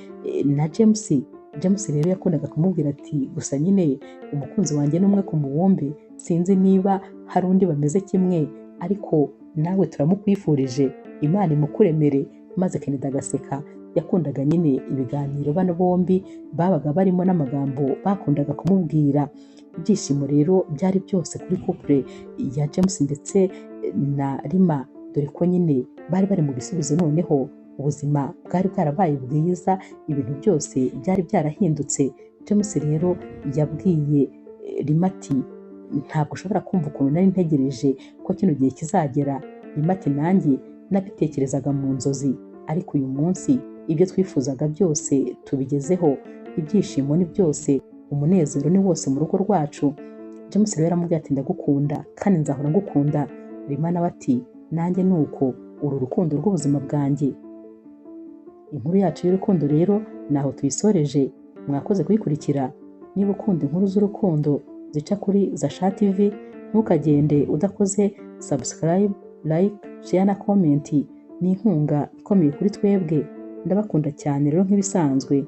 na James. James rero yakundaga kumubwira ati gusa nyine umukunzi wanjye n'umwe ku mubumbe, sinzi niba hari undi bameze kimwe, ariko nawe turamukwifurije, Imana imukuremere. Maze Kennedy agaseka. Yakundaga nyine ibiganiro bano bombi babaga barimo n'amagambo bakundaga kumubwira. Ibyishimo rero byari byose kuri couple ya James ndetse na Rima, dore ko nyine bari bari mu bisubizo. Noneho ubuzima bwari bwarabaye bwiza, ibintu byose byari byarahindutse. James rero yabwiye Rima ati ntabwo ushobora kumva ukuntu nari ntegereje ko kino gihe kizagera. Rima ati nanjye nabitekerezaga mu nzozi, ariko uyu munsi ibyo twifuzaga byose tubigezeho. Ibyishimo ni byose, umunezero ni wose mu rugo rwacu. James rero aramubwira ati ndagukunda kandi nzahora ngukunda. Rima nawe ati nanjye nuko, uru rukundo rw'ubuzima bwanjye. Inkuru yacu y'urukundo rero naho tuyisoreje. Mwakoze kuyikurikira. Niba ukunda inkuru z'urukundo zica kuri Zasha TV, ntukagende udakoze subscribe, like, share na comment. Ni inkunga ikomeye kuri twebwe. Ndabakunda cyane rero nk'ibisanzwe.